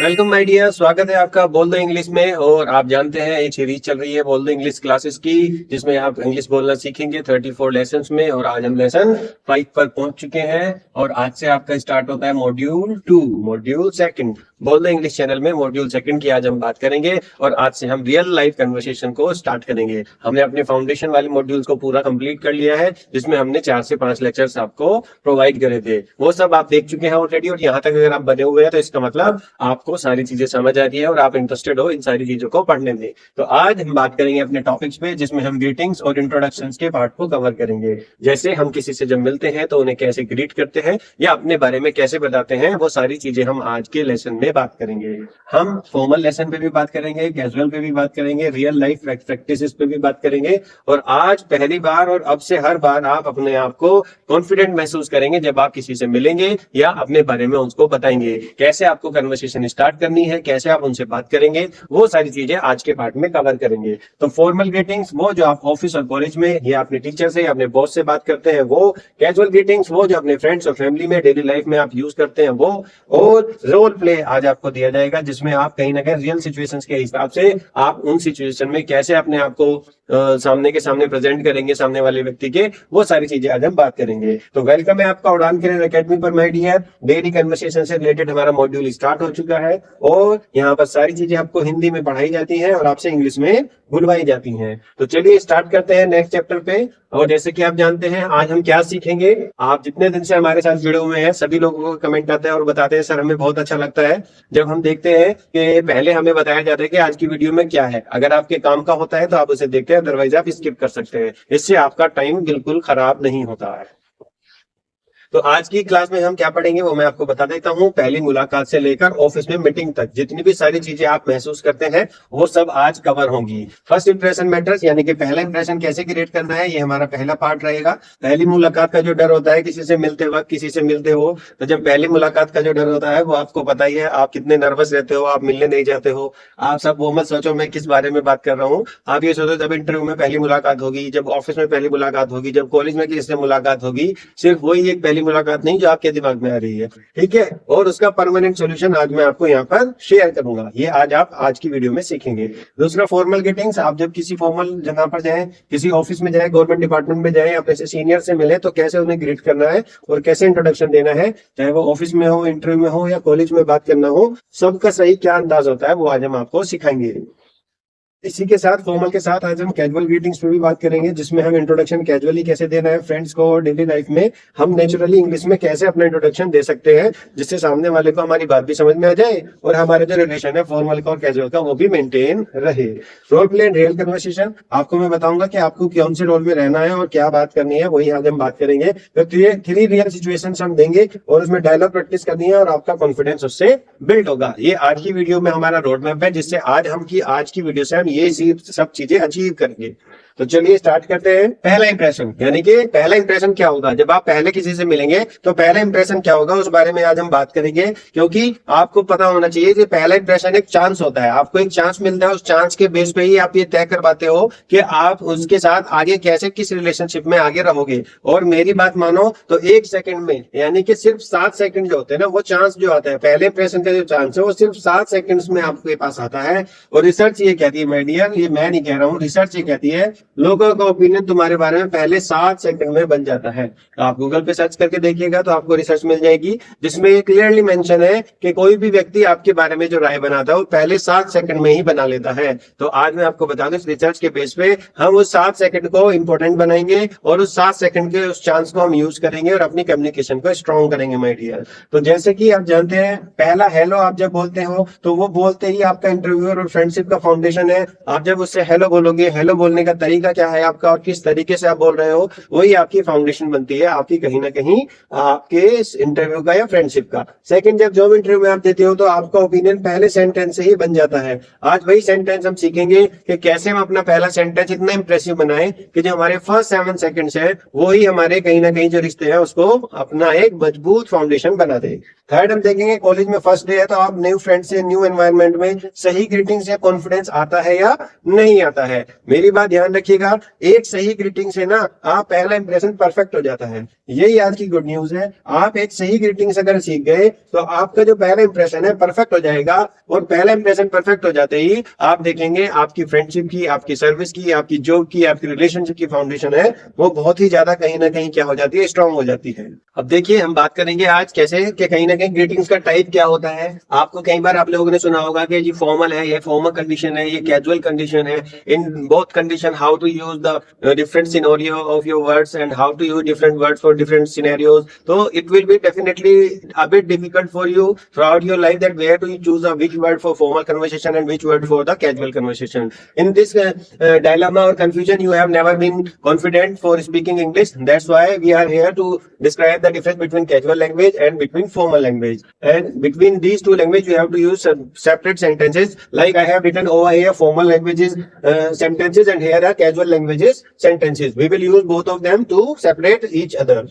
Welcome my dear, स्वागत है आपका बोल दो इंग्लिश में। और आप जानते हैं एक सीरीज चल रही है बोल दो इंग्लिश क्लासेस की, जिसमें आप इंग्लिश बोलना सीखेंगे 34 लेसन्स में। और आज हम लेसन 5 पर पहुंच चुके हैं और आज से आपका स्टार्ट होता है मॉड्यूल 2, मॉड्यूल सेकंड। बोल दो इंग्लिश चैनल में मॉड्यूल सेकंड की आज हम बात करेंगे और आज से हम रियल लाइफ कन्वर्सेशन को स्टार्ट करेंगे। हमने अपने फाउंडेशन वाले मॉड्यूल्स को पूरा कंप्लीट कर लिया है, जिसमें हमने 4 से 5 लेक्चर्स आपको प्रोवाइड करे थे। वो सब आप देख चुके हैं ऑलरेडी और यहाँ तक अगर आप बने हुए हैं तो इसका मतलब आपको सारी चीजें समझ आ रही है और आप इंटरेस्टेड हो इन सारी चीजों को पढ़ने में। तो आज हम बात करेंगे अपने टॉपिक्स पे, जिसमें हम ग्रीटिंग्स और इंट्रोडक्शंस के पार्ट को कवर करेंगे। जैसे हम किसी से जब मिलते हैं तो उन्हें कैसे ग्रीट करते हैं या अपने बारे में कैसे बताते हैं, वो सारी चीजें हम आज के लेसन में बात करेंगे। हम फॉर्मल लेसन पे भी बात करेंगे, कैजुअल पे भी बात करेंगे, रियल लाइफ प्रैक्टिसेस पे भी बात करेंगे। और आज पहली बार और अब से हर बार आप अपने आप को कॉन्फिडेंट महसूस करेंगे जब आप किसी से मिलेंगे या अपने बारे में उसको बताएंगे। कैसे आपको कन्वर्सेशन स्टार्ट करनी है, कैसे आप उनसे बात करेंगे, वो सारी चीजें आज के पार्ट में कवर करेंगे। तो फॉर्मल ग्रीटिंग्स वो जो आप ऑफिस और कॉलेज में या अपने टीचर से या अपने बॉस से बात करते हैं वो, कैजुअल ग्रीटिंग्स वो जो अपने फ्रेंड्स और फैमिली में डेली लाइफ में आप यूज करते हैं वो, और रोल प्ले आज आपको दिया जाएगा जिसमें आप कहीं ना कहीं रियल सिचुएशंस के हिसाब से आप उन सिचुएशन में कैसे अपने आप को सामने के सामने प्रेजेंट करेंगे सामने वाले व्यक्ति के, वो सारी चीजें आज हम बात करेंगे। तो वेलकम है आपका उड़ान करियर एकेडमी पर माय डियर। डेली कन्वर्सेशन से रिलेटेड हमारा मॉड्यूल स्टार्ट हो चुका है और यहाँ पर सारी चीजें आपको हिंदी में पढ़ाई जाती हैं और आपसे इंग्लिश में बुलवाई जाती हैं। तो चलिए स्टार्ट करते हैं नेक्स्ट चैप्टर पे। और जैसे कि आप जानते हैं आज हम क्या सीखेंगे, आप जितने दिन से हमारे साथ जुड़े हुए हैं सभी लोगों को कमेंट आता है और बताते हैं सर हमें बहुत अच्छा लगता है जब हम देखते हैं कि पहले हमें बताया जाता है कि आज की वीडियो में क्या है। अगर आपके काम का होता है तो आप उसे देखते हैं, अदरवाइज आप स्किप कर सकते हैं। इससे आपका टाइम बिल्कुल खराब नहीं होता है। तो आज की क्लास में हम क्या पढ़ेंगे वो मैं आपको बता देता हूँ। पहली मुलाकात से लेकर ऑफिस में मीटिंग तक जितनी भी सारी चीजें आप महसूस करते हैं वो सब आज कवर होंगी। फर्स्ट इंप्रेशन मैटर्स, यानी कि पहला इंप्रेशन कैसे क्रिएट करना है, ये हमारा पहला पार्ट रहेगा। पहली मुलाकात का जो डर होता है किसी से मिलते वक्त, किसी से मिलते हो तो जब पहली मुलाकात का जो डर होता है वो आपको पता ही है, आप कितने नर्वस रहते हो, आप मिलने नहीं जाते हो। आप सब वो मत सोचो मैं किस बारे में बात कर रहा हूँ, आप ये सोचो जब इंटरव्यू में पहली मुलाकात होगी, जब ऑफिस में पहली मुलाकात होगी, जब कॉलेज में किसी से मुलाकात होगी, सिर्फ वही एक पहली मुलाकात नहीं जो आपके दिमाग में आ रही है, ठीक है। और उसका परमानेंट सॉल्यूशन आज मैं आपको यहाँ पर शेयर करूंगा, ये आप आज की वीडियो में सीखेंगे। दूसरा फॉर्मल ग्रीटिंग्स, आप जब किसी फॉर्मल जगह पर जाएं, किसी ऑफिस में जाएं, गवर्नमेंट डिपार्टमेंट में जाएं, अपने से सीनियर से मिले तो कैसे उन्हें ग्रीट करना है और कैसे इंट्रोडक्शन देना है, चाहे वो ऑफिस में हो, इंटरव्यू में हो या कॉलेज में बात करना हो, सबका सही क्या अंदाज होता है वो आज हम आपको सिखाएंगे। इसी के साथ फॉर्मल के साथ आज हम कैजुअल ग्रीटिंग्स पे भी बात करेंगे, जिसमें हम इंट्रोडक्शन कैजुअली कैसे देना है फ्रेंड्स को, और डेली लाइफ में हम नेचुरली इंग्लिश में कैसे अपना इंट्रोडक्शन दे सकते हैं जिससे सामने वाले को हमारी बात भी समझ में आ जाए और हमारे जो रिलेशन है फॉर्मल का और कैजुअल का वो भी मेंटेन रहे। Role play and real conversation, आपको मैं बताऊंगा कि आपको कौन से रोल में रहना है और क्या बात करनी है, वही आज हम बात करेंगे। तो 3 रियल सिचुएशंस हम देंगे और उसमें डायलॉग प्रैक्टिस करनी है और आपका कॉन्फिडेंस उससे बिल्ड होगा। ये आज की वीडियो में हमारा रोड मैप है, जिससे आज की वीडियो से हम ये सब चीजें अचीव करेंगे। तो चलिए स्टार्ट करते हैं। पहला इंप्रेशन, यानी कि पहला इंप्रेशन क्या होगा जब आप पहले किसी से मिलेंगे, तो पहला इंप्रेशन क्या होगा उस बारे में आज हम बात करेंगे। क्योंकि आपको पता होना चाहिए कि पहला इंप्रेशन एक चांस होता है, आपको एक चांस मिलता है, उस चांस के बेस पे ही आप ये तय कर पाते हो कि आप उसके साथ आगे कैसे किस रिलेशनशिप में आगे रहोगे। और मेरी बात मानो तो 1 सेकंड में, यानी कि सिर्फ 7 सेकंड जो होते हैं ना, वो चांस जो आता है पहले इंप्रेशन का जो चांस है वो सिर्फ 7 सेकंड्स में आपके पास आता है। और रिसर्च ये कहती है माय डियर, ये मैं नहीं कह रहा हूँ, रिसर्च ये कहती है लोगों का ओपिनियन तुम्हारे बारे में पहले 7 सेकंड में बन जाता है। तो आप गूगल पे सर्च करके देखिएगा तो आपको रिसर्च मिल जाएगी जिसमें क्लियरली मेंशन है कि कोई भी व्यक्ति आपके बारे में जो राय बनाता है वो पहले 7 सेकंड में ही बना लेता है। तो आज मैं आपको बता दूं इस रिसर्च के बेस पे हम उस 7 सेकंड को इंपॉर्टेंट बनाएंगे और उस 7 सेकंड के उस चांस को हम यूज करेंगे और अपनी कम्युनिकेशन को स्ट्रॉन्ग करेंगे माय डियर। तो जैसे कि आप जानते हैं पहला हेलो आप जब बोलते हो तो वो बोलते ही आपका इंटरव्यूअर और फ्रेंडशिप का फाउंडेशन है। आप जब उससे हेलो बोलोगे, हेलो बोलने का तरीका क्या है आपका और किस तरीके से आप बोल रहे हो, वही आपकी फाउंडेशन बनती है आपकी कहीं ना कहीं आपके इस इंटरव्यू का या फ्रेंडशिप का। सेकंड, जब जॉब इंटरव्यू में आप देते हो तो आपका ओपिनियन पहले सेंटेंस से ही बन जाता है। आज वही सेंटेंस हम सीखेंगे कि कैसे हम अपना पहला सेंटेंस इतना इंप्रेसिव बनाएं कि जो हमारे फर्स्ट 7 सेकंड्स है वो ही हमारे कहीं ना कहीं जो रिश्ते हैं उसको अपना एक मजबूत फाउंडेशन बना दे। थर्ड, हम देखेंगे कॉलेज में फर्स्ट डे है तो आप न्यू फ्रेंड से न्यू एनवायरनमेंट में सही ग्रीटिंग से कॉन्फिडेंस आता है या नहीं आता है। मेरी बात ध्यान रखिए देखिएगा, एक सही ग्रीटिंग से ना आप पहला इंप्रेशन परफेक्ट हो जाता है। यही आज की गुड न्यूज है। आप एक सही ग्रीटिंग्स अगर सीख गए तो आपका जो पहला इंप्रेशन है परफेक्ट हो जाएगा, और पहला इंप्रेशन परफेक्ट हो जाते ही आप देखेंगे आपकी फ्रेंडशिप की, आपकी सर्विस की, आपकी जॉब की, आपकी रिलेशनशिप की फाउंडेशन है वो बहुत ही ज्यादा कहीं ना कहीं क्या हो जाती है, स्ट्रांग हो जाती है। अब देखिए हम बात करेंगे आज कैसे कि कहीं ना कहीं ग्रीटिंग्स का टाइप क्या होता है। आपको कई बार आप लोगों ने सुना होगा कि जी फॉर्मल है, ये फॉर्मल कंडीशन है, ये कैजुअल कंडीशन है। In both condition how to use the different scenario of your words and how to use different words for different scenarios. तो it will be definitely a bit difficult for you throughout your life that where to choose which word for formal conversation and which word for the casual conversation. In this dilemma or confusion, you have never been confident for speaking English. That's why we are here to describe the difference between casual language and between formal language. And between these two languages, you have to use separate sentences. Like I have written over here formal languages sentences, and here are casual languages sentences. We will use both of them to separate each other.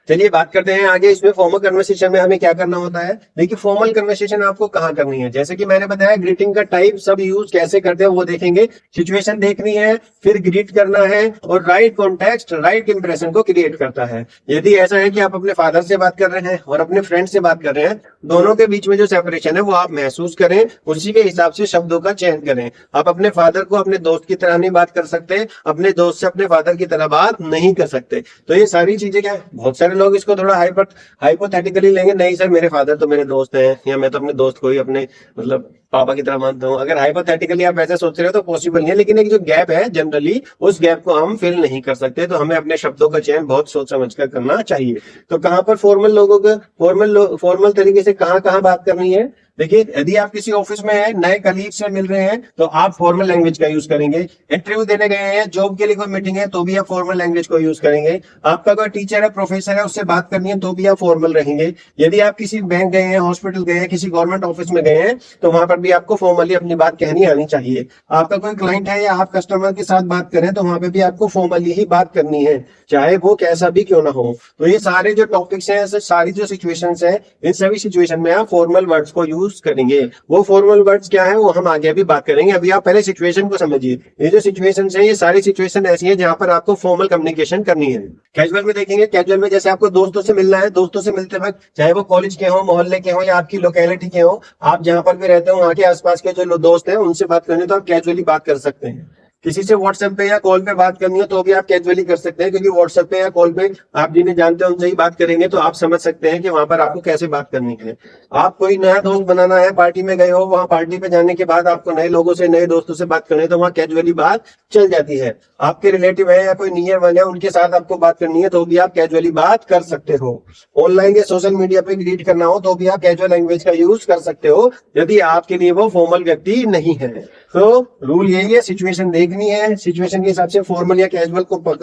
चलिए बात करते हैं आगे। इसमें formal conversation में हमें क्या करना होता है। देखिए फॉर्मल कन्वर्सेशन आपको कहाँ करनी है, जैसे कि मैंने बताया ग्रीटिंग का टाइप सब यूज कैसे करते हैं वो देखेंगे। सिचुएशन देखनी है, फिर ग्रीट करना है, और राइट कॉन्टेक्स्ट राइट इंप्रेशन को क्रिएट करता है। यदि ऐसा है कि आप अपने फादर से बात कर रहे हैं और अपने फ्रेंड से बात कर रहे हैं, दोनों के बीच में जो सेपरेशन है वो आप महसूस करें, उसी के हिसाब से शब्दों का चयन करें। आप अपने फादर को अपने दोस्त की तरह नहीं बात कर सकते, अपने दोस्त से अपने फादर की तरह बात नहीं कर सकते। तो ये सारी चीजें क्या, बहुत सारे लोग इसको थोड़ा हाइपोथेटिकली लेंगे, नहीं सर मेरे फादर तो मेरे दोस्त हैं, या मैं तो अपने दोस्त को ही अपने मतलब पापा की तरह मानता हूँ। अगर हाइपोथेटिकली आप ऐसा सोच रहे हो तो पॉसिबल नहीं है, लेकिन एक जो गैप है जनरली उस गैप को हम फिल नहीं कर सकते। तो हमें अपने शब्दों का चयन बहुत सोच समझ कर करना चाहिए। तो कहाँ पर फॉर्मल लोगों को फॉर्मल तरीके से कहाँ बात करनी है। देखिए यदि आप किसी ऑफिस में हैं, नए कलीग से मिल रहे हैं, तो आप फॉर्मल लैंग्वेज का यूज करेंगे। इंटरव्यू देने गए हैं, जॉब के लिए कोई मीटिंग है, तो भी आप फॉर्मल लैंग्वेज को यूज करेंगे। आपका कोई टीचर है, प्रोफेसर है, उससे बात करनी है तो भी आप फॉर्मल रहेंगे। यदि आप किसी बैंक गए हैं, हॉस्पिटल गए हैं, किसी गवर्नमेंट ऑफिस में गए हैं, तो वहां पर भी आपको फॉर्मली अपनी बात कहनी आनी चाहिए। आपका कोई क्लाइंट है या आप कस्टमर के साथ बात करें, तो वहां पर भी आपको फॉर्मली ही बात करनी है, चाहे वो कैसा भी क्यों ना हो। तो ये सारे जो टॉपिक्स हैं, सारी जो सिचुएशंस हैं, इन सभी सिचुएशन में आप फॉर्मल वर्ड्स को यूज करेंगे। वो फॉर्मल वर्ड्स क्या है वो हम आगे भी बात करेंगे। अभी आप पहले सिचुएशन को समझिए। ये जो सिचुएशंस हैं, ये सारी सिचुएशन ऐसी है जहां पर आपको फॉर्मल कम्युनिकेशन करनी है। कैजुअल में देखेंगे, कैजुअल में जैसे आपको दोस्तों से मिलना है, दोस्तों से मिलते वक्त चाहे वो कॉलेज के हो, मोहल्ले के हो, या आपकी लोकेलिटी के हो, आप जहां पर भी रहते हो वहां के आसपास के जो दोस्त हैं उनसे बात करनी, तो आप कैजुअली बात कर सकते हैं। किसी से व्हाट्सएप पे या कॉल पे बात करनी है तो भी आप कैजुअली कर सकते हैं, क्योंकि व्हाट्सएप पे या कॉल पे आप जिन्हें जानते हैं उनसे ही बात करेंगे, तो आप समझ सकते हैं कि वहां पर आपको कैसे बात करनी है। आप कोई नया दोस्त बनाना है, पार्टी में गए हो, वहां पार्टी पे जाने के बाद आपको नए लोगों से, नए दोस्तों से बात करनी है, तो वहां कैजुअली बात चल जाती है। आपके रिलेटिव है या कोई नियर वन है, उनके साथ आपको बात करनी है तो भी आप कैजुअली बात कर सकते हो। ऑनलाइन या सोशल मीडिया पे ग्रीट करना हो तो भी आप कैजुअल लैंग्वेज का यूज कर सकते हो, यदि आपके लिए वो फॉर्मल व्यक्ति नहीं है। तो रूल यही है, सिचुएशन देखनी है, सिचुएशन के हिसाब से फॉर्मल या कैजुअल को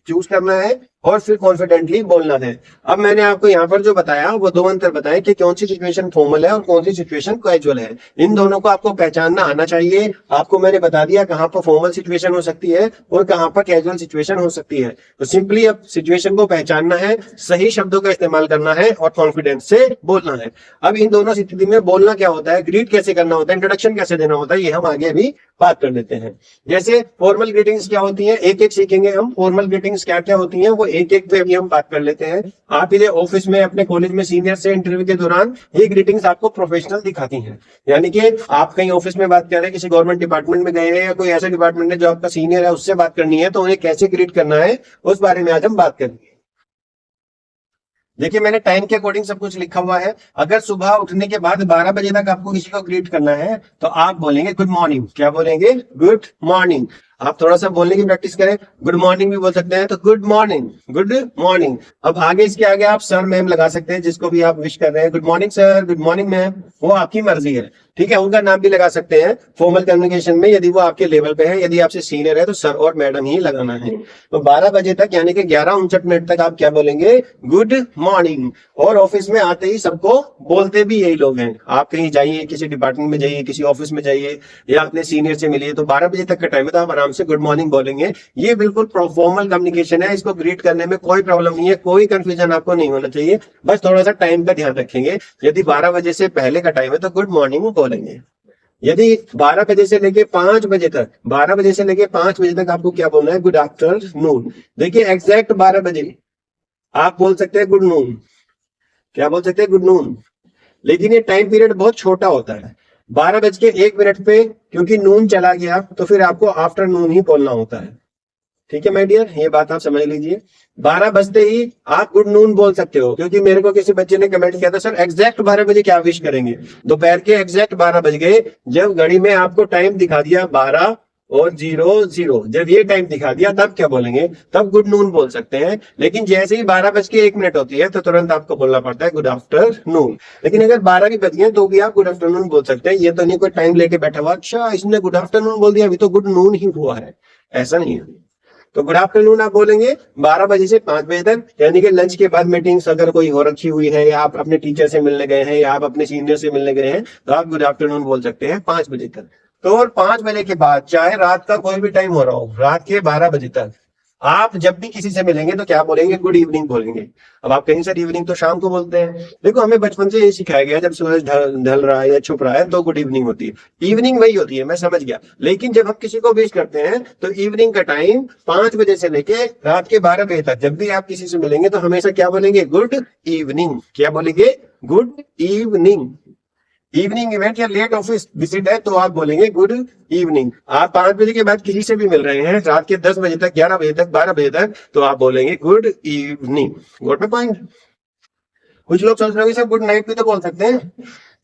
चूज करना है और फिर कॉन्फिडेंटली बोलना है। अब मैंने आपको यहाँ पर जो बताया वो दो अंतर बताए कि कौन सी सिचुएशन फॉर्मल है और कौन सी सिचुएशन कैजुअल है। इन दोनों को आपको पहचानना आना चाहिए। आपको मैंने बता दिया कहाँ पर फॉर्मल सिचुएशन हो सकती है और कहाँ पर कैजुअल सिचुएशन हो सकती है। तो सिंपली अब सिचुएशन को पहचानना है, सही शब्दों का इस्तेमाल करना है और कॉन्फिडेंस से बोलना है। अब इन दोनों स्थिति में बोलना क्या होता है, ग्रीट कैसे करना होता है, इंट्रोडक्शन कैसे देना होता है, ये हम आगे भी बात कर लेते हैं। जैसे फॉर्मल ग्रीटिंग्स क्या होती है, एक एक सीखेंगे हम। फॉर्मल ग्रीटिंग्स क्या क्या होती है वो एक एक पे अभी हम बात कर लेते हैं। आप इधर ऑफिस में, अपने कॉलेज में सीनियर से इंटरव्यू के दौरान ये ग्रीटिंग्स आपको प्रोफेशनल दिखाती हैं। यानी कि आप कहीं ऑफिस में बात कर रहे हैं, किसी गवर्नमेंट डिपार्टमेंट में गए हैं या कोई ऐसा डिपार्टमेंट है जो आपका सीनियर है, उससे बात करनी है, तो उन्हें कैसे ग्रीट करना है उस बारे में आज हम बात करेंगे। देखिए मैंने टाइम के अकॉर्डिंग सब कुछ लिखा हुआ है। अगर सुबह उठने के बाद 12 बजे तक आपको किसी को ग्रीट करना है तो आप बोलेंगे गुड मॉर्निंग। क्या बोलेंगे? Good morning. आप थोड़ा सा बोलने की प्रैक्टिस करें, गुड मॉर्निंग भी बोल सकते हैं, तो गुड मॉर्निंग, गुड मॉर्निंग। अब आगे इसके आगे आप सर मैम लगा सकते हैं, जिसको भी आप विश कर रहे हैं, good morning sir, good morning ma'am, वो आपकी मर्जी है। ठीक है, उनका नाम भी लगा सकते हैं फॉर्मल कम्युनिकेशन में, यदि वो आपके लेवल पे है। यदि आपसे सीनियर है तो सर और मैडम ही लगाना है। तो 12 बजे तक यानी कि 11:59 तक आप क्या बोलेंगे? Good morning. और ऑफिस में आते ही सबको बोलते भी यही लोग हैं। आप कहीं जाइए, किसी डिपार्टमेंट में जाइए, किसी ऑफिस में जाइए या अपने सीनियर से मिलिए, तो 12 बजे तक का टाइम है, तो आप आराम से गुड मॉर्निंग बोलेंगे। ये बिल्कुल फॉर्मल कम्युनिकेशन है, इसको ग्रीट करने में कोई प्रॉब्लम नहीं है, कोई कंफ्यूजन आपको नहीं होना चाहिए। बस थोड़ा सा टाइम का ध्यान रखेंगे। यदि 12 बजे से पहले का टाइम है तो गुड मॉर्निंग बोलेंगे। यदि 12 बजे से लेके 5 बजे तक, 12 बजे से लेके 5 बजे तक आपको क्या बोलना है? Good afternoon. देखिए एग्जैक्ट 12 बजे आप बोल सकते हैं गुड नून। क्या बोल सकते हैं? Good noon. लेकिन ये टाइम पीरियड बहुत छोटा होता है, 12 बज के 1 मिनट पे क्योंकि नून चला गया तो फिर आपको आफ्टरनून ही बोलना होता है। ठीक है माय डियर, ये बात आप समझ लीजिए। 12 बजते ही आप गुड नून बोल सकते हो, क्योंकि मेरे को किसी बच्चे ने कमेंट किया था सर एग्जैक्ट 12 बजे क्या विश करेंगे? दोपहर के एग्जैक्ट 12 बज गए, जब घड़ी में आपको टाइम दिखा दिया 12:00, जब ये टाइम दिखा दिया तब क्या बोलेंगे? तब गुड नून बोल सकते हैं। लेकिन जैसे ही 12:01 होती है तो तुरंत आपको बोलना पड़ता है गुड आफ्टरनून। लेकिन अगर 12 भी बज गए तो भी आप गुड आफ्टरनून बोल सकते हैं। ये तो नहीं कोई टाइम लेके बैठा हुआ, अच्छा इसने गुड आफ्टरनून बोल दिया, अभी तो गुड नून ही हुआ है, ऐसा नहीं है। तो गुड आफ्टरनून आप बोलेंगे 12 बजे से 5 बजे तक, यानी कि लंच के बाद मीटिंग्स अगर कोई हो रखी हुई है, या आप अपने टीचर से मिलने गए हैं, या आप अपने सीनियर से मिलने गए हैं, तो आप गुड आफ्टरनून बोल सकते हैं 5 बजे तक। तो और 5 बजे के बाद चाहे रात का कोई भी टाइम हो रहा हो, रात के 12 बजे तक आप जब भी किसी से मिलेंगे तो क्या बोलेंगे? गुड इवनिंग बोलेंगे। अब आप कहेंगे सर इवनिंग तो शाम को बोलते हैं। देखो हमें बचपन से ये सिखाया गया, जब सूरज ढल रहा है या छुप रहा है तो गुड इवनिंग होती है। इवनिंग वही होती है, मैं समझ गया। लेकिन जब हम किसी को विश करते हैं तो इवनिंग का टाइम 5 बजे से लेके रात के 12 बजे तक, जब भी आप किसी से मिलेंगे तो हमेशा क्या बोलेंगे? Good evening. क्या बोलेंगे? Good evening. इवनिंग इवेंट या लेट ऑफिस विजिट है तो आप बोलेंगे गुड इवनिंग। आप 5 बजे के बाद किसी से भी मिल रहे हैं रात के 10 बजे तक, 11 बजे तक, 12 बजे तक, तो आप बोलेंगे good evening. Got my point? कुछ लोग सोच रहे हैं सर गुड नाइट भी तो बोल सकते हैं,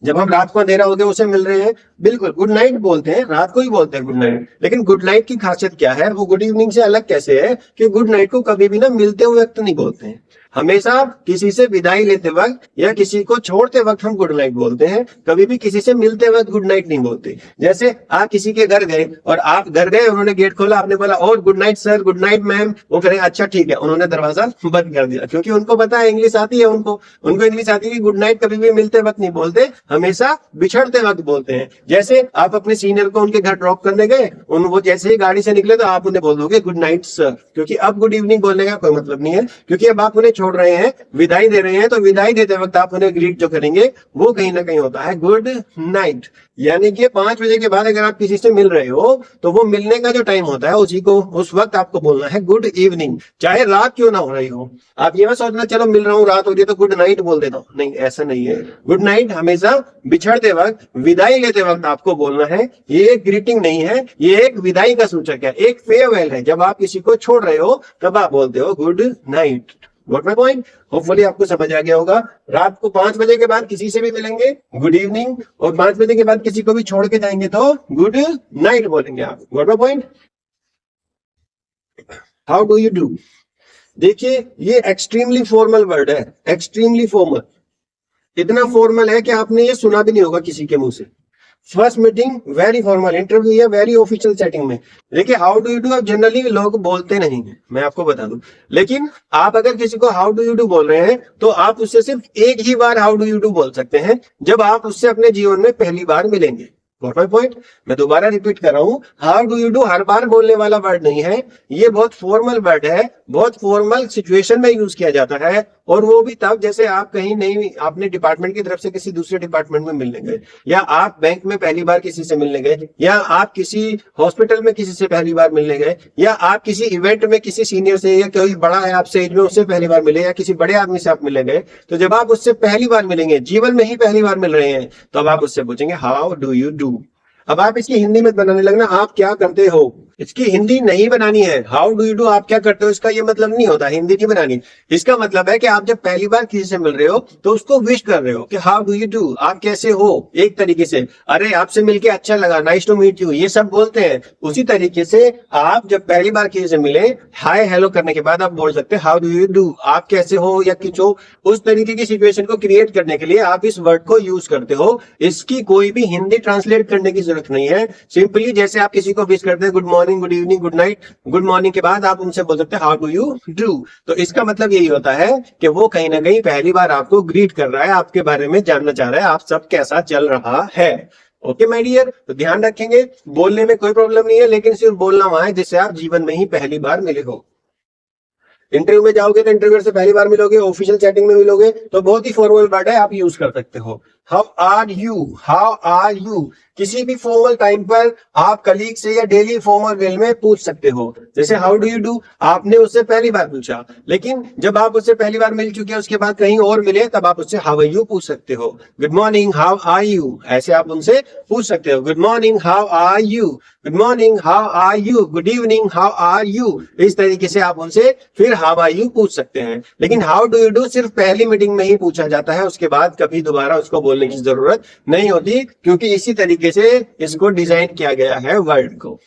जब हम रात को अंधेरा हो गया उसे मिल रहे हैं। बिल्कुल गुड नाइट बोलते हैं, रात को ही बोलते हैं गुड नाइट। लेकिन गुड नाइट की खासियत क्या है? वो गुड इवनिंग से अलग कैसे है कि गुड नाइट को कभी भी ना मिलते हुए वक्त नहीं बोलते हैं, हमेशा किसी से विदाई लेते वक्त या किसी को छोड़ते वक्त हम गुड नाइट बोलते हैं, कभी भी किसी से मिलते वक्त गुड नाइट नहीं बोलते। जैसे आप किसी के घर गए और आप घर गए, उन्होंने गेट खोला, आपने बोला और good night sir, good night ma'am, वो करें अच्छा ठीक है, उन्होंने दरवाजा बंद कर दिया, क्योंकि उनको पता है इंग्लिश आती है, उनको इंग्लिश आती है। गुड नाइट कभी भी मिलते वक्त नहीं बोलते, हमेशा बिछड़ते वक्त बोलते हैं। जैसे आप अपने सीनियर को उनके घर ड्रॉप करने गए, वो जैसे ही गाड़ी से निकले तो आप उन्हें बोल दोगे गुड नाइट सर, क्योंकि अब गुड इवनिंग बोलने का कोई मतलब नहीं है, क्योंकि अब आप उन्हें छोड़ रहे हैं, विदाई दे रहे हैं, तो विदाई देते वक्त आप उन्हें ग्रीट जो करेंगे वो कहीं ना कहीं होता है गुड नाइट। यानी कि 5 बजे के बाद अगर आप किसी से मिल रहे हो तो वो मिलने का जो टाइम होता है उसी को, उस वक्त आपको बोलना है गुड इवनिंग, चाहे रात क्यों ना हो रही हो। आप ये मत सोचना चलो मिल रहा हूँ रात हो रही है तो गुड नाइट बोल देता हूँ, नहीं ऐसा नहीं है। गुड नाइट हमेशा बिछड़ते वक्त, विदाई लेते वक्त आपको बोलना है। ये एक ग्रीटिंग नहीं है, ये एक विदाई का सूचक है, एक फेयरवेल है। जब आप किसी को छोड़ रहे हो तब आप बोलते हो good night. Got my point? Hopefully आपको समझ आ गया होगा। रात को 5 बजे के बाद किसी से भी मिलेंगे गुड इवनिंग, और 5 बजे के बाद किसी को भी छोड़ के जाएंगे तो गुड नाइट बोलेंगे आप। Got my point? How do you do? देखिए ये एक्सट्रीमली फॉर्मल वर्ड है, एक्सट्रीमली फॉर्मल, इतना फॉर्मल है कि आपने ये सुना भी नहीं होगा किसी के मुंह से। First meeting very formal, interview या वेरी ऑफिशियल सेटिंग में। देखिए हाउ डू यू डू अब जनरली लोग बोलते नहीं है, मैं आपको बता दूं। लेकिन आप अगर किसी को हाउ डू यू डू बोल रहे हैं तो आप उससे सिर्फ एक ही बार हाउ डू यू डू बोल सकते हैं, जब आप उससे अपने जीवन में पहली बार मिलेंगे। Got my point? मैं दोबारा रिपीट कर रहा हूं, how do you do her बार बोलने वाला वर्ड नहीं है, ये बहुत फॉर्मल वर्ड है, बहुत फॉर्मल सिचुएशन में यूज किया जाता है, और वो भी तब जैसे आप कहीं नहीं, आपने डिपार्टमेंट की तरफ से किसी दूसरे डिपार्टमेंट में मिलने गए, या आप बैंक में पहली बार किसी से मिलने गए, या आप किसी हॉस्पिटल में किसी से पहली बार मिलने गए, या आप किसी इवेंट में किसी सीनियर से या कोई बड़ा है आपसे एज में उससे पहली बार मिले, या किसी बड़े आदमी से आप मिलने गए, तो जब आप उससे पहली बार मिलेंगे, जीवन में ही पहली बार मिल रहे हैं, तो अब आप उससे पूछेंगे हाउ डू यू डू। अब आप इसकी हिंदी में बनाने लगना, आप क्या करते हो, इसकी हिंदी नहीं बनानी है। हाउ डू यू डू आप क्या करते हो, इसका ये मतलब नहीं होता, हिंदी नहीं बनानी। इसका मतलब है कि आप जब पहली बार किसी से मिल रहे हो तो उसको विश कर रहे हो कि हाउ डू यू डू, आप कैसे हो, एक तरीके से अरे आपसे मिलके अच्छा लगा, नाइस टू मीट यू, ये सब बोलते हैं। उसी तरीके से आप जब पहली बार किसी से मिले, हाय हेलो करने के बाद आप बोल सकते हैं हाउ डू यू डू, आप कैसे हो या कुछ हो। उस तरीके की सिचुएशन को क्रिएट करने के लिए आप इस वर्ड को यूज करते हो। इसकी कोई भी हिंदी ट्रांसलेट करने की जरूरत नहीं है। सिंपली जैसे आप किसी को विश करते हैं good morning, good evening, good night, good morning के बाद आप उनसे बोल सकते हैं हाउ डू यू डू। तो इसका मतलब यही होता है कि वो कहीं ना कहीं पहली बार आपको ग्रीट कर रहा है, आपके बारे में जानना चाह रहा है आप सब कैसा चल रहा है। ओके माय डियर, तो ध्यान रखेंगे, बोलने में कोई प्रॉब्लम नहीं है, लेकिन सिर्फ बोलना वहां है जिससे आप जीवन में ही पहली बार मिले हो। इंटरव्यू में जाओगे तो इंटरव्यू से पहली बार मिलोगे, ऑफिशियल चैटिंग में मिलोगे तो बहुत ही फॉर्मल वर्ड है, आप यूज कर सकते हो। How are you, how are you किसी भी फॉर्मल टाइम पर आप कलीग से या डेली फॉर्मल वे में पूछ सकते हो। जैसे हाउ डू यू डू आपने उससे पहली बार पूछा, लेकिन जब आप उससे पहली बार मिल चुके हैं उसके बाद कहीं और मिले तब आप उससे हाउ आर यू पूछ सकते हो। Good morning how are you ऐसे आप उनसे पूछ सकते हो। Good morning how are you, good morning how are you, good evening how are you, इस तरीके से आप उनसे फिर हाउ आर यू पूछ सकते हैं। लेकिन हाउ डू यू डू सिर्फ पहली मीटिंग में ही पूछा जाता है, उसके बाद कभी दोबारा उसको बोलने की जरूरत नहीं होती, क्योंकि इसी तरीके से इसको डिजाइन किया गया है वर्ड को।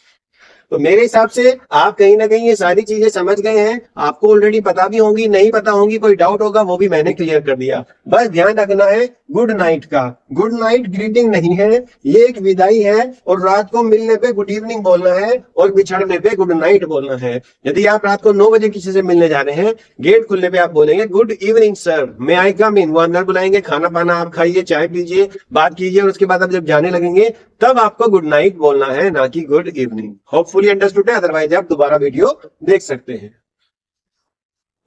तो मेरे हिसाब से आप कहीं ना कहीं ये सारी चीजें समझ गए हैं। आपको ऑलरेडी पता भी होंगी, नहीं पता होंगी, कोई डाउट होगा वो भी मैंने क्लियर कर दिया। बस ध्यान रखना है गुड नाइट का। गुड नाइट ग्रीटिंग नहीं है, ये एक विदाई है, और रात को मिलने पे गुड इवनिंग बोलना है और बिछड़ने पे गुड नाइट बोलना है। यदि आप रात को 9 बजे किसी से मिलने जा रहे हैं, गेट खुलने पे आप बोलेंगे गुड इवनिंग सर, मे आई कम इन, वो अंदर बुलाएंगे, खाना पाना आप खाइए, चाय पीजिए, बात कीजिए, और उसके बाद आप जब जाने लगेंगे तब आपको गुड नाइट बोलना है, ना कि गुड इवनिंग। होपफुली अंडरस्टूड है, अदरवाइज आप दोबारा वीडियो देख सकते हैं।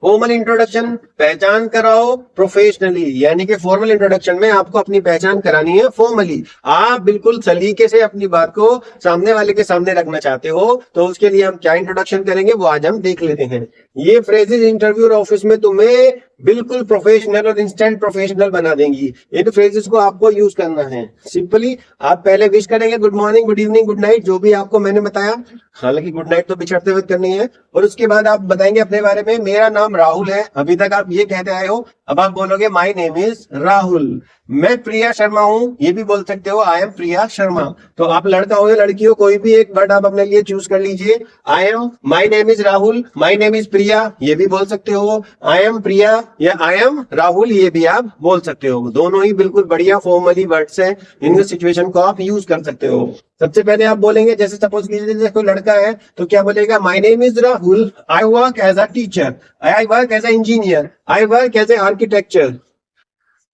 फॉर्मल इंट्रोडक्शन, पहचान कराओ प्रोफेशनली, यानी कि फॉर्मल इंट्रोडक्शन में आपको अपनी पहचान करानी है फॉर्मली। आप बिल्कुल सलीके से अपनी बात को सामने वाले के सामने रखना चाहते हो, तो उसके लिए हम क्या इंट्रोडक्शन करेंगे वो आज हम देख लेते हैं। ये फ्रेजेस इंटरव्यू और ऑफिस में तुम्हें बिल्कुल प्रोफेशनल और इंस्टेंट प्रोफेशनल बना देंगी। इन फ्रेजेस को आपको यूज करना है। सिंपली आप पहले विश करेंगे good morning, good evening, good night, जो भी आपको मैंने बताया, हालांकि गुड नाइट तो बिछड़ते हुए करनी है, और उसके बाद आप बताएंगे अपने बारे में, मेरा नाम राहुल है, अभी तक आप ये कहते आए हो, अब आप बोलोगे माय नेम इज राहुल। मैं प्रिया शर्मा हूं, ये भी बोल सकते हो, आई एम प्रिया शर्मा। तो आप लड़का हो या लड़की हो, कोई भी एक वर्ड आप अपने लिए चूज कर लीजिए। I am, my name is Rahul, my name is Priya, ये भी बोल सकते हो। आई एम प्रिया या आई एम राहुल, ये भी आप बोल सकते हो। दोनों ही बिल्कुल बढ़िया फॉर्मली वर्ड्स हैं, इन सिचुएशन को आप यूज कर सकते हो। सबसे पहले आप बोलेंगे, जैसे सपोज कीजिए जैसे कोई लड़का है तो क्या बोलेगा, my name is Rahul, I work as a teacher, I work as a engineer, I work as a architecture,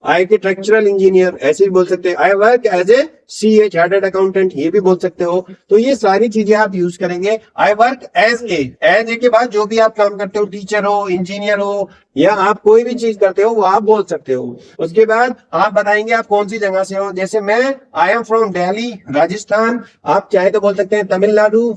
architectural engineer, ऐसे भी बोल सकते हैं। I work as a CA, chartered accountant, ये भी बोल सकते हो। तो ये सारी चीजें आप यूज करेंगे। आई वर्क एज ए के बाद जो भी आप काम करते हो, टीचर हो, इंजीनियर हो, या आप कोई भी चीज करते हो वो आप बोल सकते हो। उसके बाद आप बताएंगे आप कौन सी जगह से हो। जैसे मैं आई एम फ्रॉम दिल्ली, राजस्थान, आप चाहे तो बोल सकते हैं तमिलनाडु।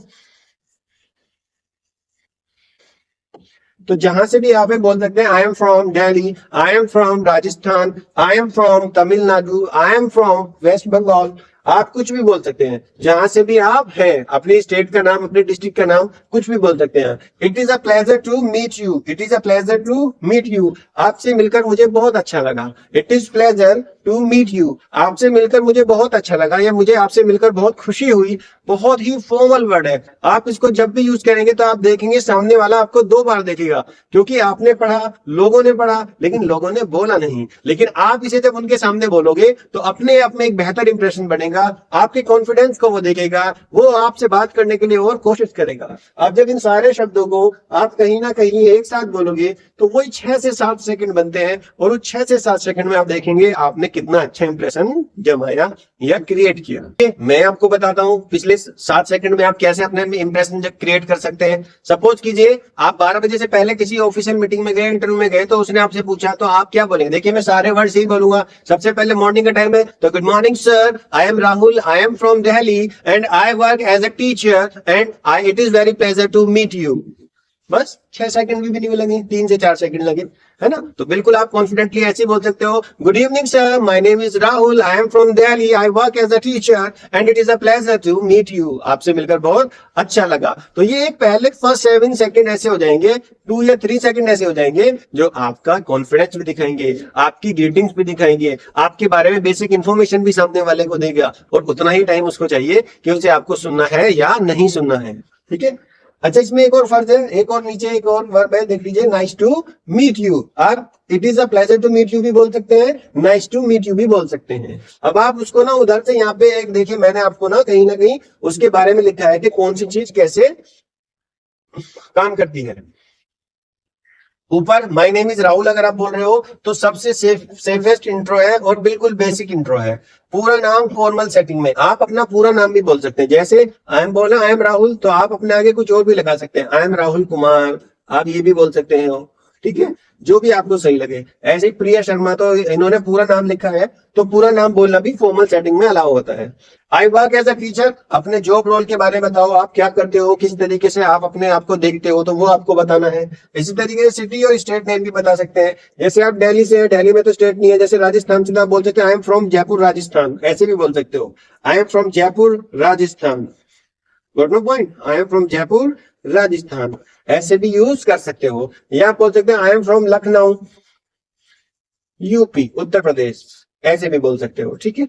तो जहां से भी आप बोल सकते हैं, I am from Delhi, I am from Rajasthan, I am from Tamil Nadu, I am from West Bengal, आप कुछ भी बोल सकते हैं। जहां से भी आप हैं, अपनी स्टेट का नाम, अपने डिस्ट्रिक्ट का नाम, कुछ भी बोल सकते हैं। It is a pleasure to meet you, it is a pleasure to meet you, आपसे मिलकर मुझे बहुत अच्छा लगा। It is pleasure to meet you, आपसे मिलकर मुझे बहुत अच्छा लगा, या मुझे आपसे मिलकर बहुत खुशी हुई। बहुत ही फॉर्मल वर्ड है, आप इसको जब भी यूज करेंगे तो आप देखेंगे सामने वाला आपको 2 बार देखेगा, क्योंकि आपने पढ़ा, लोगों ने पढ़ा, लेकिन लोगों ने बोला नहीं। लेकिन आप इसे जब उनके सामने बोलोगे तो अपने आप में एक बेहतर इंप्रेशन बनेगा, आपके कॉन्फिडेंस को वो देखेगा, वो आपसे बात करने के लिए और कोशिश करेगा। अब जब इन सारे शब्दों को आप कहीं ना कहीं एक साथ बोलोगे तो वही 6 से 7 सेकंड बनते हैं, और उस 6 से 7 सेकंड में आप देखेंगे आपने कितना अच्छा इंप्रेशन जमाया या क्रिएट किया। मैं आपको बताता हूं पिछले 7 सेकंड में आप कैसे अपने इंप्रेशन क्रिएट कर सकते हैं। सपोज कीजिए आप 12 बजे से पहले किसी ऑफिशियल मीटिंग में गए, इंटरव्यू में गए, तो उसने आपसे पूछा, तो आप क्या बोलेंगे। देखिए मैं सारे वर्ड यही बोलूंगा। सबसे पहले मॉर्निंग का टाइम है तो good morning sir, I am Rahul, I am from Delhi and I work as a teacher and it is very pleasure to meet you. बस 6 सेकंड भी नहीं लगे, 3 से 4 सेकंड लगे, है ना। तो बिल्कुल आप कॉन्फिडेंटली ऐसे बोल सकते हो, good evening sir, my name is Rahul, I am from Delhi, I work as a teacher and it is a pleasure to meet you, आपसे मिलकर बहुत अच्छा लगा। तो ये एक पहले फर्स्ट 7 सेकंड ऐसे हो जाएंगे, 2 या 3 सेकंड ऐसे हो जाएंगे जो आपका कॉन्फिडेंस भी दिखाएंगे, आपकी ग्रीटिंग्स भी दिखाएंगे, आपके बारे में बेसिक इंफॉर्मेशन भी सामने वाले को देगा, और उतना ही टाइम उसको चाहिए कि उसे आपको सुनना है या नहीं सुनना है। ठीक है। अच्छा, इसमें एक और फर्ज है, एक और नीचे एक और वर्ब है, देख लीजिए, नाइस टू मीट यू। आप it is a pleasure to meet you भी बोल सकते हैं, नाइस टू मीट यू भी बोल सकते हैं। अब आप उसको ना उधर से यहाँ पे एक देखिए, मैंने आपको ना कहीं उसके बारे में लिखा है कि कौन सी चीज कैसे काम करती है। ऊपर माय नेम इज राहुल अगर आप बोल रहे हो तो सबसे सेफेस्ट इंट्रो है और बिल्कुल बेसिक इंट्रो है। पूरा नाम फॉर्मल सेटिंग में आप अपना पूरा नाम भी बोल सकते हैं। जैसे आई एम बोला, आई एम राहुल, तो आप अपने आगे कुछ और भी लगा सकते हैं, आई एम राहुल कुमार, आप ये भी बोल सकते हैं। ठीक है, जो भी आपको सही लगे। ऐसे ही प्रिया शर्मा, तो इन्होंने पूरा नाम लिखा है, तो पूरा नाम बोलना भी फॉर्मल सेटिंग में अलाउ होता है। I work as a teacher, अपने जॉब रोल के बारे में बताओ, आप क्या करते हो, किस तरीके से आप अपने आप को देखते हो, तो वो आपको बताना है। इसी तरीके से सिटी और स्टेट नेम भी बता सकते हैं। जैसे आप दिल्ली से हैं, दिल्ली में तो स्टेट नहीं है, जैसे राजस्थान से आप बोल सकते हैं I am from Jaipur Rajasthan, ऐसे भी बोल सकते हो, I am from Jaipur Rajasthan. Got no point, I am from Jaipur Rajasthan, ऐसे भी यूज कर सकते हो। या आप बोल सकते हैं I am from Lucknow UP Uttar Pradesh, ऐसे भी बोल सकते हो, ठीक है।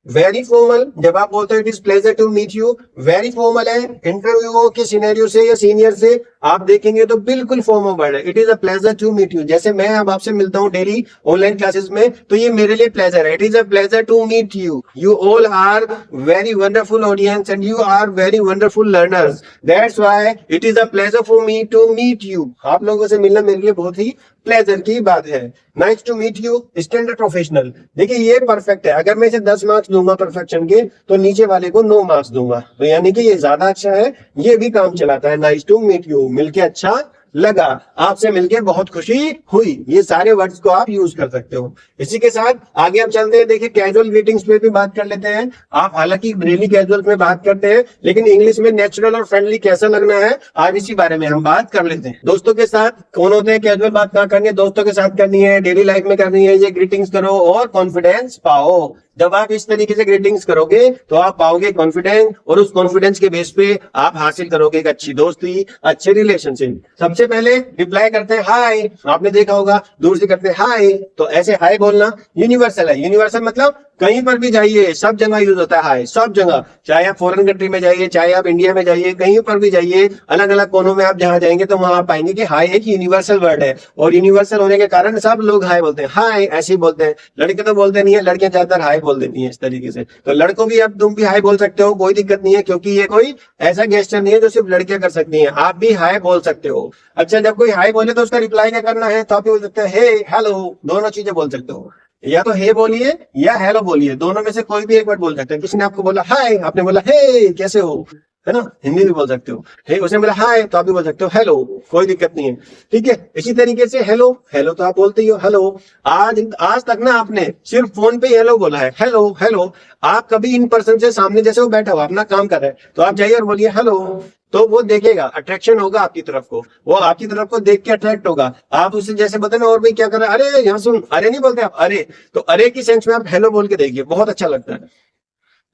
वेरी फॉर्मल, जब आप बोलते हो it is pleasure to meet you, very formal है। इंटरव्यू के सिनेरियो से या सीनियर से आप देखेंगे तो बिल्कुल फॉर्मल वर्ड है, it is a pleasure to meet you. जैसे मैं अब आपसे मिलता हूँ डेली ऑनलाइन क्लासेस में, तो ये मेरे लिए प्लेजर है, it is a pleasure to meet you. You all are very wonderful audience and you are very wonderful learners, that's why it is a pleasure for me to meet you. आप लोगों से मिलना मेरे लिए बहुत ही pleasure की बात है। Nice to meet you, standard professional, देखिए ये परफेक्ट है। अगर मैं इसे 10 मार्क्स दूंगा परफेक्शन के, तो नीचे वाले को 9 मार्क्स दूंगा, तो यानी कि ये ज्यादा अच्छा है, ये भी काम चलाता है। नाइस टू मीट यू, मिलके अच्छा लगा, आपसे मिलके बहुत खुशी हुई, ये सारे वर्ड्स को आप यूज कर सकते हो। इसी के साथ आगे हम चलते हैं, देखिए कैजुअल ग्रीटिंग्स पे भी बात कर लेते हैं। आप हालांकि डेली कैजुअल में बात करते हैं, लेकिन इंग्लिश में नेचुरल और फ्रेंडली कैसा लगना है, आज इसी बारे में हम बात कर लेते हैं। दोस्तों के साथ कौन होते हैं, कैजुअल बात कहाँ करनी है, दोस्तों के साथ करनी है, डेली लाइफ में करनी है, ये ग्रीटिंग्स करो और कॉन्फिडेंस पाओ। जब आप इस तरीके से ग्रीटिंग्स करोगे तो आप पाओगे कॉन्फिडेंस, और उस कॉन्फिडेंस के बेस पे आप हासिल करोगे एक अच्छी दोस्ती, अच्छे रिलेशनशिप। सबसे पहले रिप्लाई करते हैं हाय, आपने देखा होगा दूर से करते हैं हाय, तो ऐसे हाय बोलना यूनिवर्सल है। यूनिवर्सल मतलब कहीं पर भी जाइए सब जगह यूज होता है हाय, सब जगह, चाहे आप फॉरेन कंट्री में जाइए, चाहे आप इंडिया में जाइए, कहीं पर भी जाइए, अलग अलग कोनों में आप जहां जाएंगे तो वहां आप पाएंगे कि हाय एक यूनिवर्सल वर्ड है, और यूनिवर्सल होने के कारण सब लोग हाय बोलते हैं, हाय ऐसे ही बोलते हैं। लड़के तो बोलते नहीं है, लड़कियां ज्यादातर हाय बोल देती हैं इस तरीके से। तो लड़कों भी अब तुम भी हाय बोल सकते हो, कोई दिक्कत नहीं है, क्योंकि ये कोई ऐसा गेस्चर नहीं है जो सिर्फ लड़कियां कर सकती हैं, आप भी हाय बोल सकते हो। अच्छा, जब कोई हाय बोले तो उसका रिप्लाई क्या करना है, तो आप बोल सकते हैं हे हेलो, दोनों चीजें बोल सकते हो, या तो हे बोलिए या हेलो बोलिए, दोनों में से कोई भी एक वर्ड बोल सकते हैं। किसी ने आपको बोला हाय, आपने बोला हे कैसे हो, है ना, हिंदी भी बोल सकते हो। हे उसने बोला हाय, तो आप भी बोल सकते हो हेलो, कोई दिक्कत नहीं है, ठीक है। इसी तरीके से हेलो, हेलो तो आप बोलते ही हो हेलो। आज तक ना आपने सिर्फ फोन पे हेलो बोला है, हेलो हेलो। आप कभी इन पर्सन से सामने, जैसे वो बैठा हुआ अपना काम कर रहा है, तो आप जाइए और बोलिए हेलो, तो वो देखेगा, अट्रैक्शन होगा आपकी तरफ को, वो आपकी तरफ को देख के अट्रैक्ट होगा। आप उससे जैसे बोलते ना और भाई क्या कर रहा है, अरे यहाँ सुन, अरे नहीं बोलते आप, अरे, तो अरे की सेंस में आप हेलो बोल के देखिए, बहुत अच्छा लगता है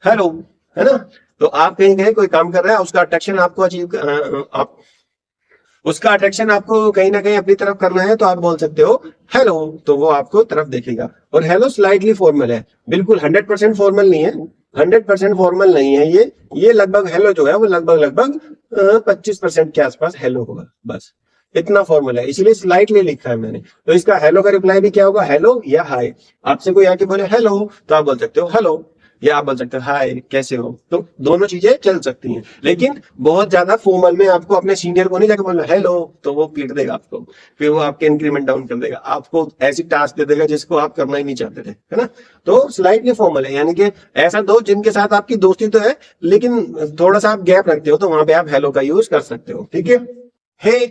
हेलो, है ना। तो आप कहीं कहीं कोई काम कर रहा है, उसका अट्रैक्शन आपको आप उसका अट्रैक्शन आपको कहीं ना कहीं अपनी तरफ करना है, तो आप बोल सकते हो हेलो, तो वो आपको तरफ देखेगा। और हेलो स्लाइटली फॉर्मल है, बिल्कुल 100% फॉर्मल नहीं है, 100% फॉर्मल नहीं है ये लगभग हेलो जो है वो लगभग 25% के आसपास हेलो होगा, बस इतना फॉर्मल है, इसीलिए स्लाइटली लिखा है मैंने। तो इसका हेलो का रिप्लाई भी क्या होगा, हेलो या हाय। आपसे कोई आके बोले हेलो, तो आप बोल सकते हो हेलो, या आप बोल सकते हो हाय कैसे हो, तो दोनों चीजें चल सकती हैं। लेकिन बहुत ज्यादा फॉर्मल में आपको अपने सीनियर को नहीं जाकर बोलना हेलो, तो वो पीट देगा आपको, फिर वो आपके इंक्रीमेंट डाउन कर देगा, आपको ऐसी टास्क दे देगा जिसको आप करना ही नहीं चाहते थे, है ना। तो स्लाइटली फॉर्मल है, यानी कि ऐसा दोस्त जिनके साथ आपकी दोस्ती तो है लेकिन थोड़ा सा आप गैप रखते हो, तो वहां पे आप हेलो का यूज कर सकते हो, ठीक है। हे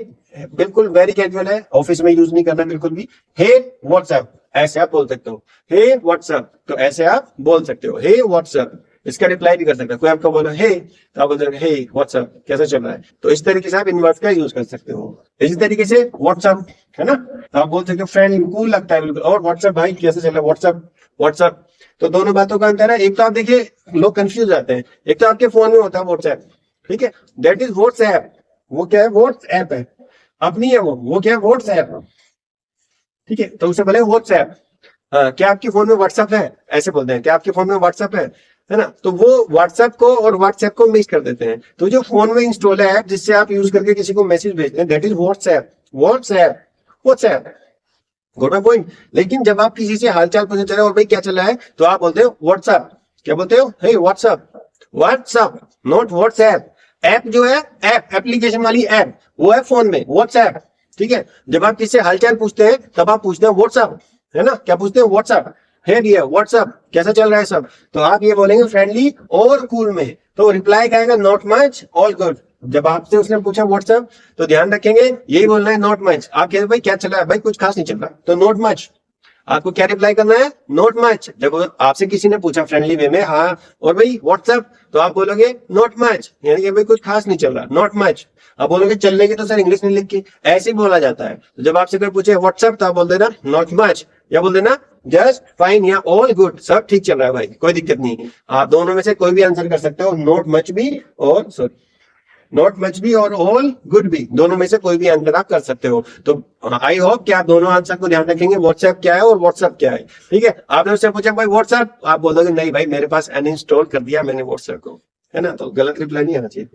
बिल्कुल वेरी कैजुअल है, ऑफिस में यूज नहीं करना बिल्कुल भी। हे व्हाट्सएप, ऐसे आप बोल सकते हो, हे व्हाट्सएप, तो ऐसे आप बोल सकते हो, हे व्हाट्सएप। इसका रिप्लाई भी कर सकते हो, कोई आपको बोला हे, तो आप बोलते हो हे व्हाट्सएप कैसा चल रहा है, तो इस तरीके से आप इन वर्ड्स का यूज कर सकते हो। इसी तरीके से व्हाट्सएप, है ना, तो आप बोल सकते हो फ्रेंड, कूल लगता है बिल्कुल, और व्हाट्सएप भाई कैसे चल रहा है, व्हाट्सएप व्हाट्सएप। तो दोनों बातों का अंतर है, एक तो आप देखिए लोग कंफ्यूज जाते हैं, एक तो आपके फोन में होता है व्हाट्सएप, ठीक है, दैट इज व्हाट्सएप, वो क्या है, व्हाट्सएप है, अपनी है वो क्या है, व्हाट्सएप, ठीक है, तो उसे बोले व्हाट्सएप। क्या आपके फोन में व्हाट्सएप है, ऐसे बोलते हैं, क्या आपके फोन में व्हाट्सएप है ना, तो वो व्हाट्सएप को और व्हाट्सएप को मिक्स कर देते हैं। तो जो फोन में इंस्टॉल है ऐप जिससे आप यूज करके किसी को मैसेज भेजते हैं, that is WhatsApp, WhatsApp WhatsApp, got my point. लेकिन जब आप किसी से हालचाल पूछना चाह रहे हो और भाई क्या चल रहा है, तो आप बोलते हो व्हाट्सएप, क्या बोलते हो, hey what's up, what's up not WhatsApp. App जो है, ऐप एप्लीकेशन वाली ऐप, वो है फोन में व्हाट्सएप, ठीक है। जब आप किससे हालचाल पूछते हैं तब आप पूछते हैं व्हाट्सएप, है ना, क्या पूछते हैं, व्हाट्सएप, है डियर व्हाट्सएप, कैसा चल रहा है सब, तो आप ये बोलेंगे फ्रेंडली और कूल में, तो रिप्लाई क्या आएगा, नॉट मच, ऑल गुड, जब आपसे उसने पूछा व्हाट्सएप तो ध्यान रखेंगे यही बोलना है, नॉट मच। आप कह रहे भाई क्या चल रहा है, भाई कुछ खास नहीं चल रहा, तो नॉट मच। आपको क्या रिप्लाई करना है, नॉट मच। जब आपसे किसी ने पूछा फ्रेंडली वे में हाँ और भाई व्हाट्सएप, तो आप बोलोगे नॉट मच, यानी कि भाई कुछ खास नहीं चल रहा, नॉट मच। आप बोलोगे चलने की तो सर इंग्लिश नहीं लिखी, ऐसे ही बोला जाता है। तो जब आपसे कोई पूछे व्हाट्सएप तो आप बोल देना नॉट मच, या बोल देना जस्ट फाइन या ऑल गुड, सब ठीक चल रहा है भाई, कोई दिक्कत नहीं। आप दोनों में से कोई भी आंसर कर सकते हो, नॉट मच भी और सॉरी नॉट मच भी और ऑल गुड भी, दोनों में से कोई भी आंसर आप कर सकते हो। तो आई होप कि आप दोनों आंसर को ध्यान रखेंगे, व्हाट्सएप क्या है और व्हाट्सएप क्या है। ठीक है, आपने उससे पूछा भाई व्हाट्सएप, आप बोलोगे नहीं भाई मेरे पास अनइंस्टॉल कर दिया मैंने व्हाट्सएप को, है ना, तो गलत रिप्लाई नहीं आना चाहिए।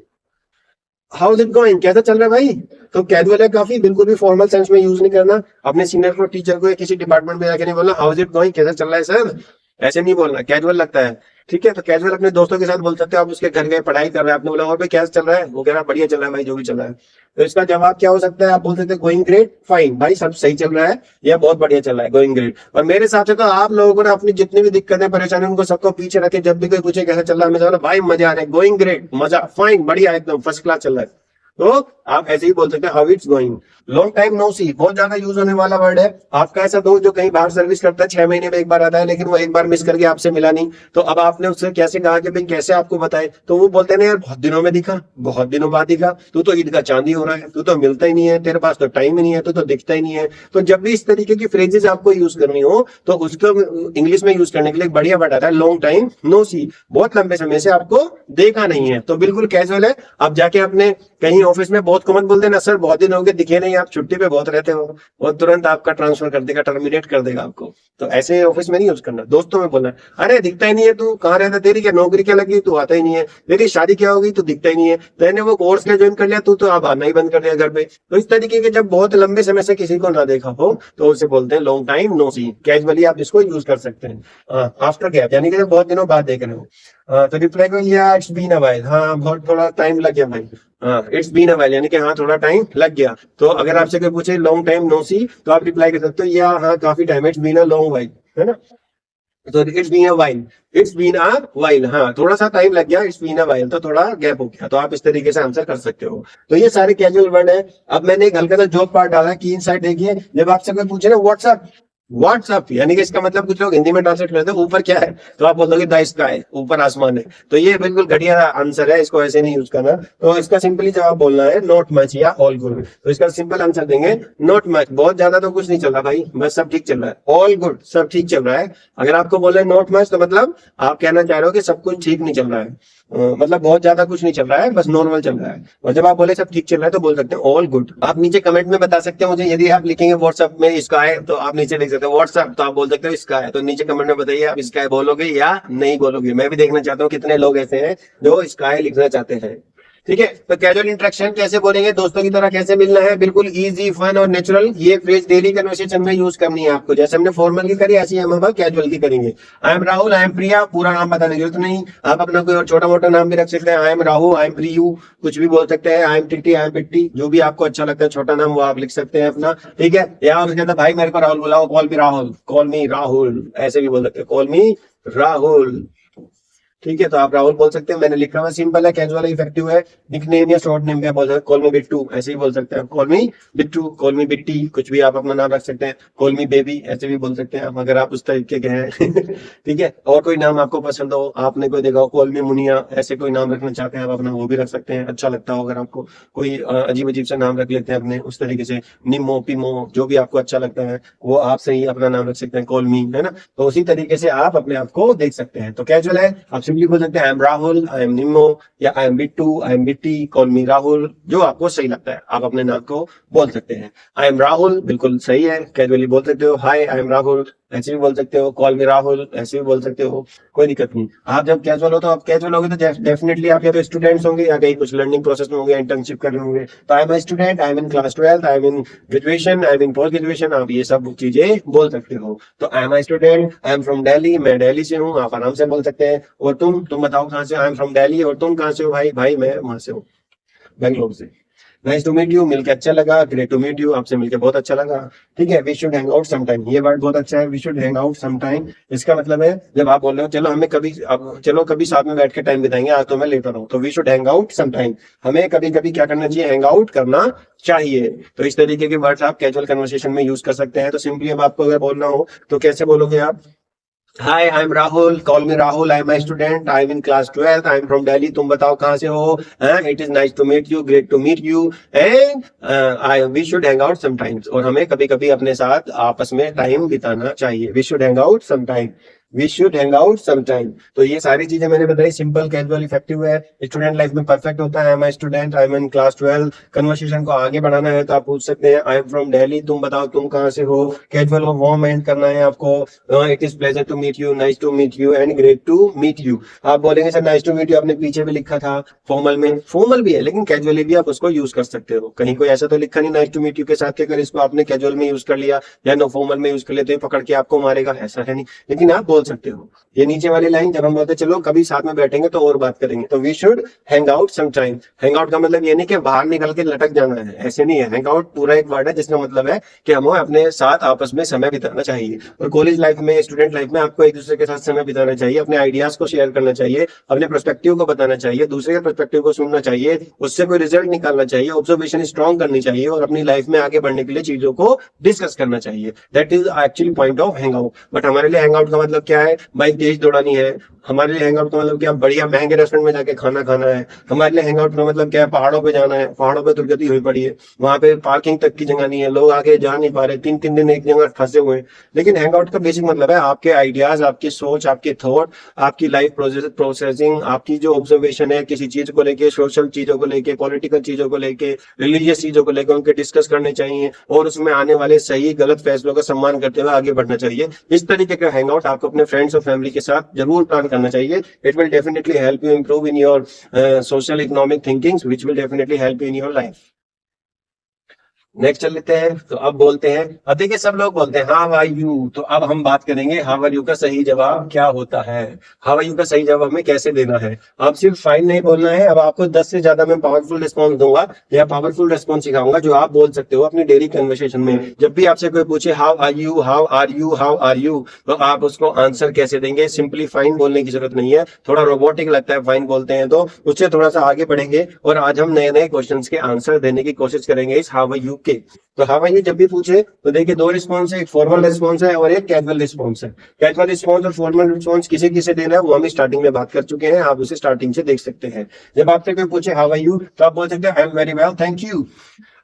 हाउ इज इट गोइंग, कैसा चल रहा है भाई, तो कैजुअल है काफी, बिल्कुल भी फॉर्मल सेंस में यूज नहीं करना। अपने सीनियर को, टीचर को या किसी डिपार्टमेंट में जाके नहीं बोलना हाउ इज इट गोइंग, कैसा चल रहा है सर, ऐसे नहीं बोलना, कैजुअल लगता है। ठीक है, तो कैजुअल अपने दोस्तों के साथ बोल सकते हो। आप उसके घर गए, पढ़ाई कर रहे हैं, आपने बोला और भाई कैसा चल रहा है, वो कह रहा है बढ़िया चल रहा है भाई, जो भी चल रहा है। तो इसका जवाब क्या हो सकता है, आप बोल सकते हैं गोइंग ग्रेट, फाइन भाई सब सही चल रहा है या बहुत बढ़िया चल रहा है, गोइंग ग्रेट। और मेरे हिसाब से तो आप लोगों को ना अपनी जितनी भी दिक्कतें परेशानी उनको सबको पीछे रखे, जब भी कोई पूछे कैसा चल रहा है, हमें भाई मजा आ रहा है, गोइंग ग्रेट, मजा, फाइन, बढ़िया, एकदम फर्स्ट क्लास चल रहा है। तो आप ऐसे ही बोल सकते हैं how it's going. Long time no see, बहुत ज्यादा यूज होने वाला वर्ड है। आपका ऐसा दोस्त जो कहीं बाहर सर्विस करता है, 6 महीने में एक बार आता है, लेकिन वो एक बार मिस करके आपसे मिला नहीं, तो अब आपने उससे कैसे कहा कि भाई कैसे आपको बताए, तो वो बोलते हैं यार बहुत दिनों में दिखा, बहुत दिनों बाद दिखा, तू तो ईद का चांदी हो रहा है, तू तो मिलता ही नहीं है, तेरे पास तो टाइम ही नहीं है, तू तो दिखता ही नहीं है। तो जब भी इस तरीके की फ्रेजेस आपको यूज करनी हो तो उसको इंग्लिश में यूज करने के लिए एक बढ़िया वर्ड आता है लॉन्ग टाइम नो सी, बहुत लंबे समय से आपको देखा नहीं है, तो बिल्कुल कैजुअल है। आप जाके अपने कहीं ऑफिस में बहुत कॉमन बोल देना सर बहुत दिन हो गए दिखे नहीं, आप छुट्टी पे बहुत रहते हो, वो तुरंत आपका ट्रांसफर कर देगा, टर्मिनेट कर देगा आपको। तो ऐसे ऑफिस में नहीं यूज करना, दोस्तों में बोलना अरे दिखता ही नहीं है, तू कहाँ रहता, तेरी क्या नौकरी क्या लगी, तू आता ही नहीं है, तेरी शादी क्या होगी, तू दिखता ही नहीं है, मैंने वो कोर्स क्या ज्वाइन कर लिया, तू तो अब आना ही बंद कर दिया घर पे। तो इस तरीके के जब बहुत लंबे समय से किसी को ना देखा हो तो उसे बोलते हैं लॉन्ग टाइम नो सी। कैजुअली आप इसको यूज कर सकते हैं। आफ्टर गैप यानी कि जब बहुत दिनों बाद देख रहे हो, तो रिप्लाई को या इट्स बीन अ व्हाइल, हाँ बहुत थोड़ा टाइम लग गया भाई, हाँ इट्स बीन अ व्हाइल यानी कि हाँ थोड़ा टाइम लग गया। तो अगर आपसे कोई पूछे लॉन्ग टाइम नो सी तो आप रिप्लाई कर सकते हो या हाँ काफी time, it's been a long while, है ना। तो it's been a while, it's been a while, हाँ थोड़ा सा टाइम लग गया, इट्स बीन अ व्हाइल तो थोड़ा गैप हो गया। तो आप इस तरीके से आंसर कर सकते हो। तो ये सारे कैजुअल वर्ड है। अब मैंने एक हल्का सा जॉब पार्ट डाला की इनसाइड देखिए, जब आपसे कोई पूछे ना व्हाट्सएप, व्हाट्सअप यानी कि इसका मतलब कुछ लोग हिंदी में ट्रांसलेट करते हैं ऊपर क्या है, तो आप बोलोगे द स्काई, ऊपर आसमान है। तो ये बिल्कुल घटिया आंसर है, इसको ऐसे नहीं यूज करना। तो इसका सिंपली जवाब बोलना है नॉट मच या ऑल गुड। तो इसका सिंपल आंसर देंगे नॉट मच, बहुत ज्यादा तो कुछ नहीं चल रहा भाई, बस सब ठीक चल रहा है, ऑल गुड सब ठीक चल रहा है। अगर आपको बोल रहे नॉट मच तो मतलब आप कहना चाह रहे हो कि सब कुछ ठीक नहीं चल रहा है, मतलब बहुत ज्यादा कुछ नहीं चल रहा है, बस नॉर्मल चल रहा है। और जब आप बोले सब ठीक चल रहा है तो बोल सकते हैं ऑल गुड। आप नीचे कमेंट में बता सकते हैं मुझे, यदि आप लिखेंगे व्हाट्सएप में इसका है तो आप नीचे लिख सकते हो व्हाट्सएप, तो आप बोल सकते हो इसका है। तो नीचे कमेंट में बताइए आप इसका है बोलोगे या नहीं बोलोगे, मैं भी देखना चाहता हूँ कितने लोग ऐसे हैं जो इसका है लिखना चाहते हैं। ठीक है, तो कैजुअल इंटरेक्शन कैसे बोलेंगे, दोस्तों की तरह कैसे मिलना है, बिल्कुल इजी, फन और नेचुरल। ये फ्रेज डेली कन्वर्सेशन में यूज करनी है आपको, जैसे हमने फॉर्मल की करी ऐसी हम कैजुअल की करेंगे। I am Rahul, I am Priya, पूरा नाम बताने की जरूरत नहीं, आप अपना कोई और छोटा मोटा नाम भी रख सकते हैं, I am Rahul, I M Priyu, कुछ भी बोल सकते हैं, आई एम टिटी, आई एम पिट्टी, जो भी आपको अच्छा लगता है छोटा नाम वो आप लिख सकते हैं अपना। ठीक है, या आप कहते हैं भाई मेरे को राहुल बुलाओ, call me Rahul, call me Rahul, ऐसे भी बोल सकते हैं कॉल मी राहुल। ठीक है, तो आप राहुल बोल सकते हैं, मैंने लिखा हुआ सिंपल है, कैजुअल है, इफेक्टिव है। निकनेम या शॉर्ट नेम क्या बोल सकते हैं, कॉल मी बिट्टू, ऐसे ही बोल सकते हैं, call me Bittu, call me Bitti, कुछ भी आप अपना नाम रख सकते हैं, कॉल मी बेबी, ऐसे भी बोल सकते हैं आप अगर आप उस तरीके के हैं। ठीक है, और कोई नाम आपको पसंद हो, आपने कोई देखा हो, कॉल मी मुनिया, ऐसे कोई नाम रखना चाहते हैं आप अपना वो भी रख सकते हैं, अच्छा लगता हो। अगर आपको कोई अजीब अजीब सा नाम रख लेते हैं अपने उस तरीके से, निमो पिमो, जो भी आपको अच्छा लगता है वो आप सही अपना नाम रख सकते हैं, कॉल मी, है ना। तो उसी तरीके से आप अपने आप को देख सकते हैं। तो कैजुअल है, आप सिंपली बोल सकते हैं I am Rahul, I M निमो, या I am Bittu, I am Bitti, call me Rahul, जो आपको सही लगता है आप अपने नाम को बोल सकते हैं। आई एम राहुल बिल्कुल सही है, कैजुअली बोल सकते हो, हाय आई एम राहुल, ऐसे भी बोल सकते हो, कॉल मी राहुल, ऐसे भी बोल सकते हो, कोई दिक्कत नहीं। आप जब कैजुअल हो तो आप कैजुअल होगे तो डेफिनेटली आप या तो स्टूडेंट्स होंगे या कहीं कुछ लर्निंग प्रोसेस में होंगे, इंटर्नशिप कर रहे होंगे। तो आई am student, I am in class 12th, I am in graduation, I am in post graduation, आप ये सब चीजें बोल सकते हो। तो आई am student, I am from Delhi, मैं दिल्ली से हूँ, आप आराम से बोल सकते हैं। और तुम बताओ कहाँ से, आई एम फ्रॉम दिल्ली, और तुम कहाँ से हो भाई, भाई मैं वहां से हूँ, बेंगलोर से। नाइस टू मीट यू, मिलके अच्छा लगा, ग्रेट टू मीट यू, आपसे मिलके बहुत अच्छा लगा। ठीक है, we should hang out sometime, ये वर्ड बहुत अच्छा है, we should hang out sometime. इसका मतलब है जब आप बोल रहे हो चलो हमें कभी चलो कभी साथ में बैठ के टाइम बिताएंगे, आज तो मैं लेटर हूँ, तो we should hang out sometime, हमें कभी कभी क्या करना चाहिए, हैंग आउट करना चाहिए। तो इस तरीके के वर्ड्स आप कैजुअल कन्वर्सेशन में यूज कर सकते हैं। तो सिंपली अब आपको अगर बोलना हो तो कैसे बोलोगे आप, hi I am Rahul, call me Rahul, I am my student, I am in class 12, I am from Delhi, तुम बताओ कहाँ से हो, it is nice to meet you, great to meet you, and I we should hang out sometimes, और हमें कभी कभी अपने साथ आपस में टाइम बिताना चाहिए। We should hang out sometime, we should hang out sometime. तो ये सारी चीजें मैंने बताई, सिंपल, कैजुअल, इफेक्टिव है, स्टूडेंट लाइफ में परफेक्ट होता है। I am student, I am in class 12। Conversation को आगे बढ़ाना है तो आप पूछ सकते हैं आई एम फ्रॉम दिल्ली, तुम बताओ तुम कहाँ से हो। कैजुअल और वार्म एंड करना है आपको, it is pleasure to meet you, nice to meet you, and great to meet you. आप बोलेंगे sir nice to meet you आपने पीछे भी लिखा था फॉर्मल में, फॉर्मल भी है लेकिन कैजुअली भी आप उसको यूज कर सकते हो। कहीं कोई ऐसा तो लिखा नहीं नाइस टू मीट यू के साथ कि अगर इसको आपने कैजुअल में यूज कर लिया या नो फॉर्मल में यूज कर लिया तो ये पकड़ के आपको मारेगा, ऐसा है नहीं, लेकिन आप बोल सकते हो। ये नीचे वाली लाइन जब हम बोलते चलो कभी साथ में बैठेंगे तो और बात करेंगे, तो we should hang out sometime. Hang out का मतलब ये नहीं कि बाहर निकल के लटक जाना है, ऐसे नहीं है। हैंग आउट पूरा एक वर्ड है जिसका मतलब है कि हमें अपने साथ आपस में समय बिताना चाहिए। और कॉलेज लाइफ में, स्टूडेंट लाइफ में आपको एक दूसरे के साथ समय बिताना चाहिए, अपने आइडियाज को शेयर करना चाहिए, अपने पर्सपेक्टिव को बताना चाहिए, दूसरे के पर्सपेक्टिव को सुनना चाहिए, उससे कोई रिजल्ट निकालना चाहिए, ऑब्जर्वेशन स्ट्रॉन्ग करनी चाहिए और अपनी लाइफ में आगे बढ़ने के लिए चीजों को डिस्कस करना चाहिए। That is actually point of hang out. But हमारे लिए हैंग आउट का मतलब क्या है, बाइक तेज दौड़ानी है। हमारे लिए हैंगआउट का मतलब क्या, बढ़िया महंगे रेस्टोरेंट में जाके खाना खाना है। हमारे लिए हैंगआउट का मतलब क्या है, पहाड़ों पे जाना है, पहाड़ों पे दुर्गति हुई पड़ी है, वहां पे पार्किंग तक की जगह नहीं है, लोग आगे जा नहीं पा रहे, 3-3 दिन एक जगह फंसे हुए हैं। लेकिन हैंगआउट का बेसिक मतलब है आपके आइडियाज, आपकी सोच, आपके थॉट, आपकी लाइफ प्रोसेसिंग, आपकी जो ऑब्जर्वेशन है किसी चीज को लेके, सोशल चीजों को लेके, पॉलिटिकल चीजों को लेके, रिलीजियस चीजों को लेकर उनके डिस्कस करने चाहिए और उसमें आने वाले सही गलत फैसलों का सम्मान करते हुए आगे बढ़ना चाहिए। इस तरीके का हैंगआउट आपको अपने फ्रेंड्स और फैमिली के साथ जरूर प्लान करना चाहिए। It will definitely help you improve in your social economic thinkings, which will definitely help you in your life. Next चल लेते हैं। तो अब बोलते हैं, अब देखिए सब लोग बोलते हैं हाउ आर यू, तो अब हम बात करेंगे हाउ आर यू का सही जवाब क्या होता है। हाउ आर यू का सही जवाब हमें कैसे देना है। आप सिर्फ फाइन नहीं बोलना है, अब आपको 10 से ज्यादा मैं पावरफुल रिस्पॉन्स दूंगा या पावरफुल रिस्पॉन्स सिखाऊंगा जो आप बोल सकते हो अपनी डेली कन्वर्सेशन में। जब भी आपसे कोई पूछे how are you, how are you, how are you, तो आप उसको आंसर कैसे देंगे। सिंपली फाइन बोलने की जरूरत नहीं है, थोड़ा रोबोटिक लगता है फाइन बोलते हैं, तो उससे थोड़ा सा आगे बढ़ेंगे और आज हम नए नए क्वेश्चन के आंसर देने की कोशिश करेंगे इस हाउ आर यू के। तो हाउ आर यू जब भी पूछे तो देखिए 2 रिस्पॉन्स है, एक फॉर्मल रिस्पॉन्स है और एक कैजुअल रिस्पॉन्स है। कैजुअल रिस्पॉन्स और फॉर्मल रिस्पॉन्स किसे किसे देना है वो हम स्टार्टिंग में बात कर चुके हैं, आप उसे स्टार्टिंग से देख सकते हैं। जब आपसे कोई पूछे हाउ आर यू तो आप बोल सकते हैं I am very well thank you,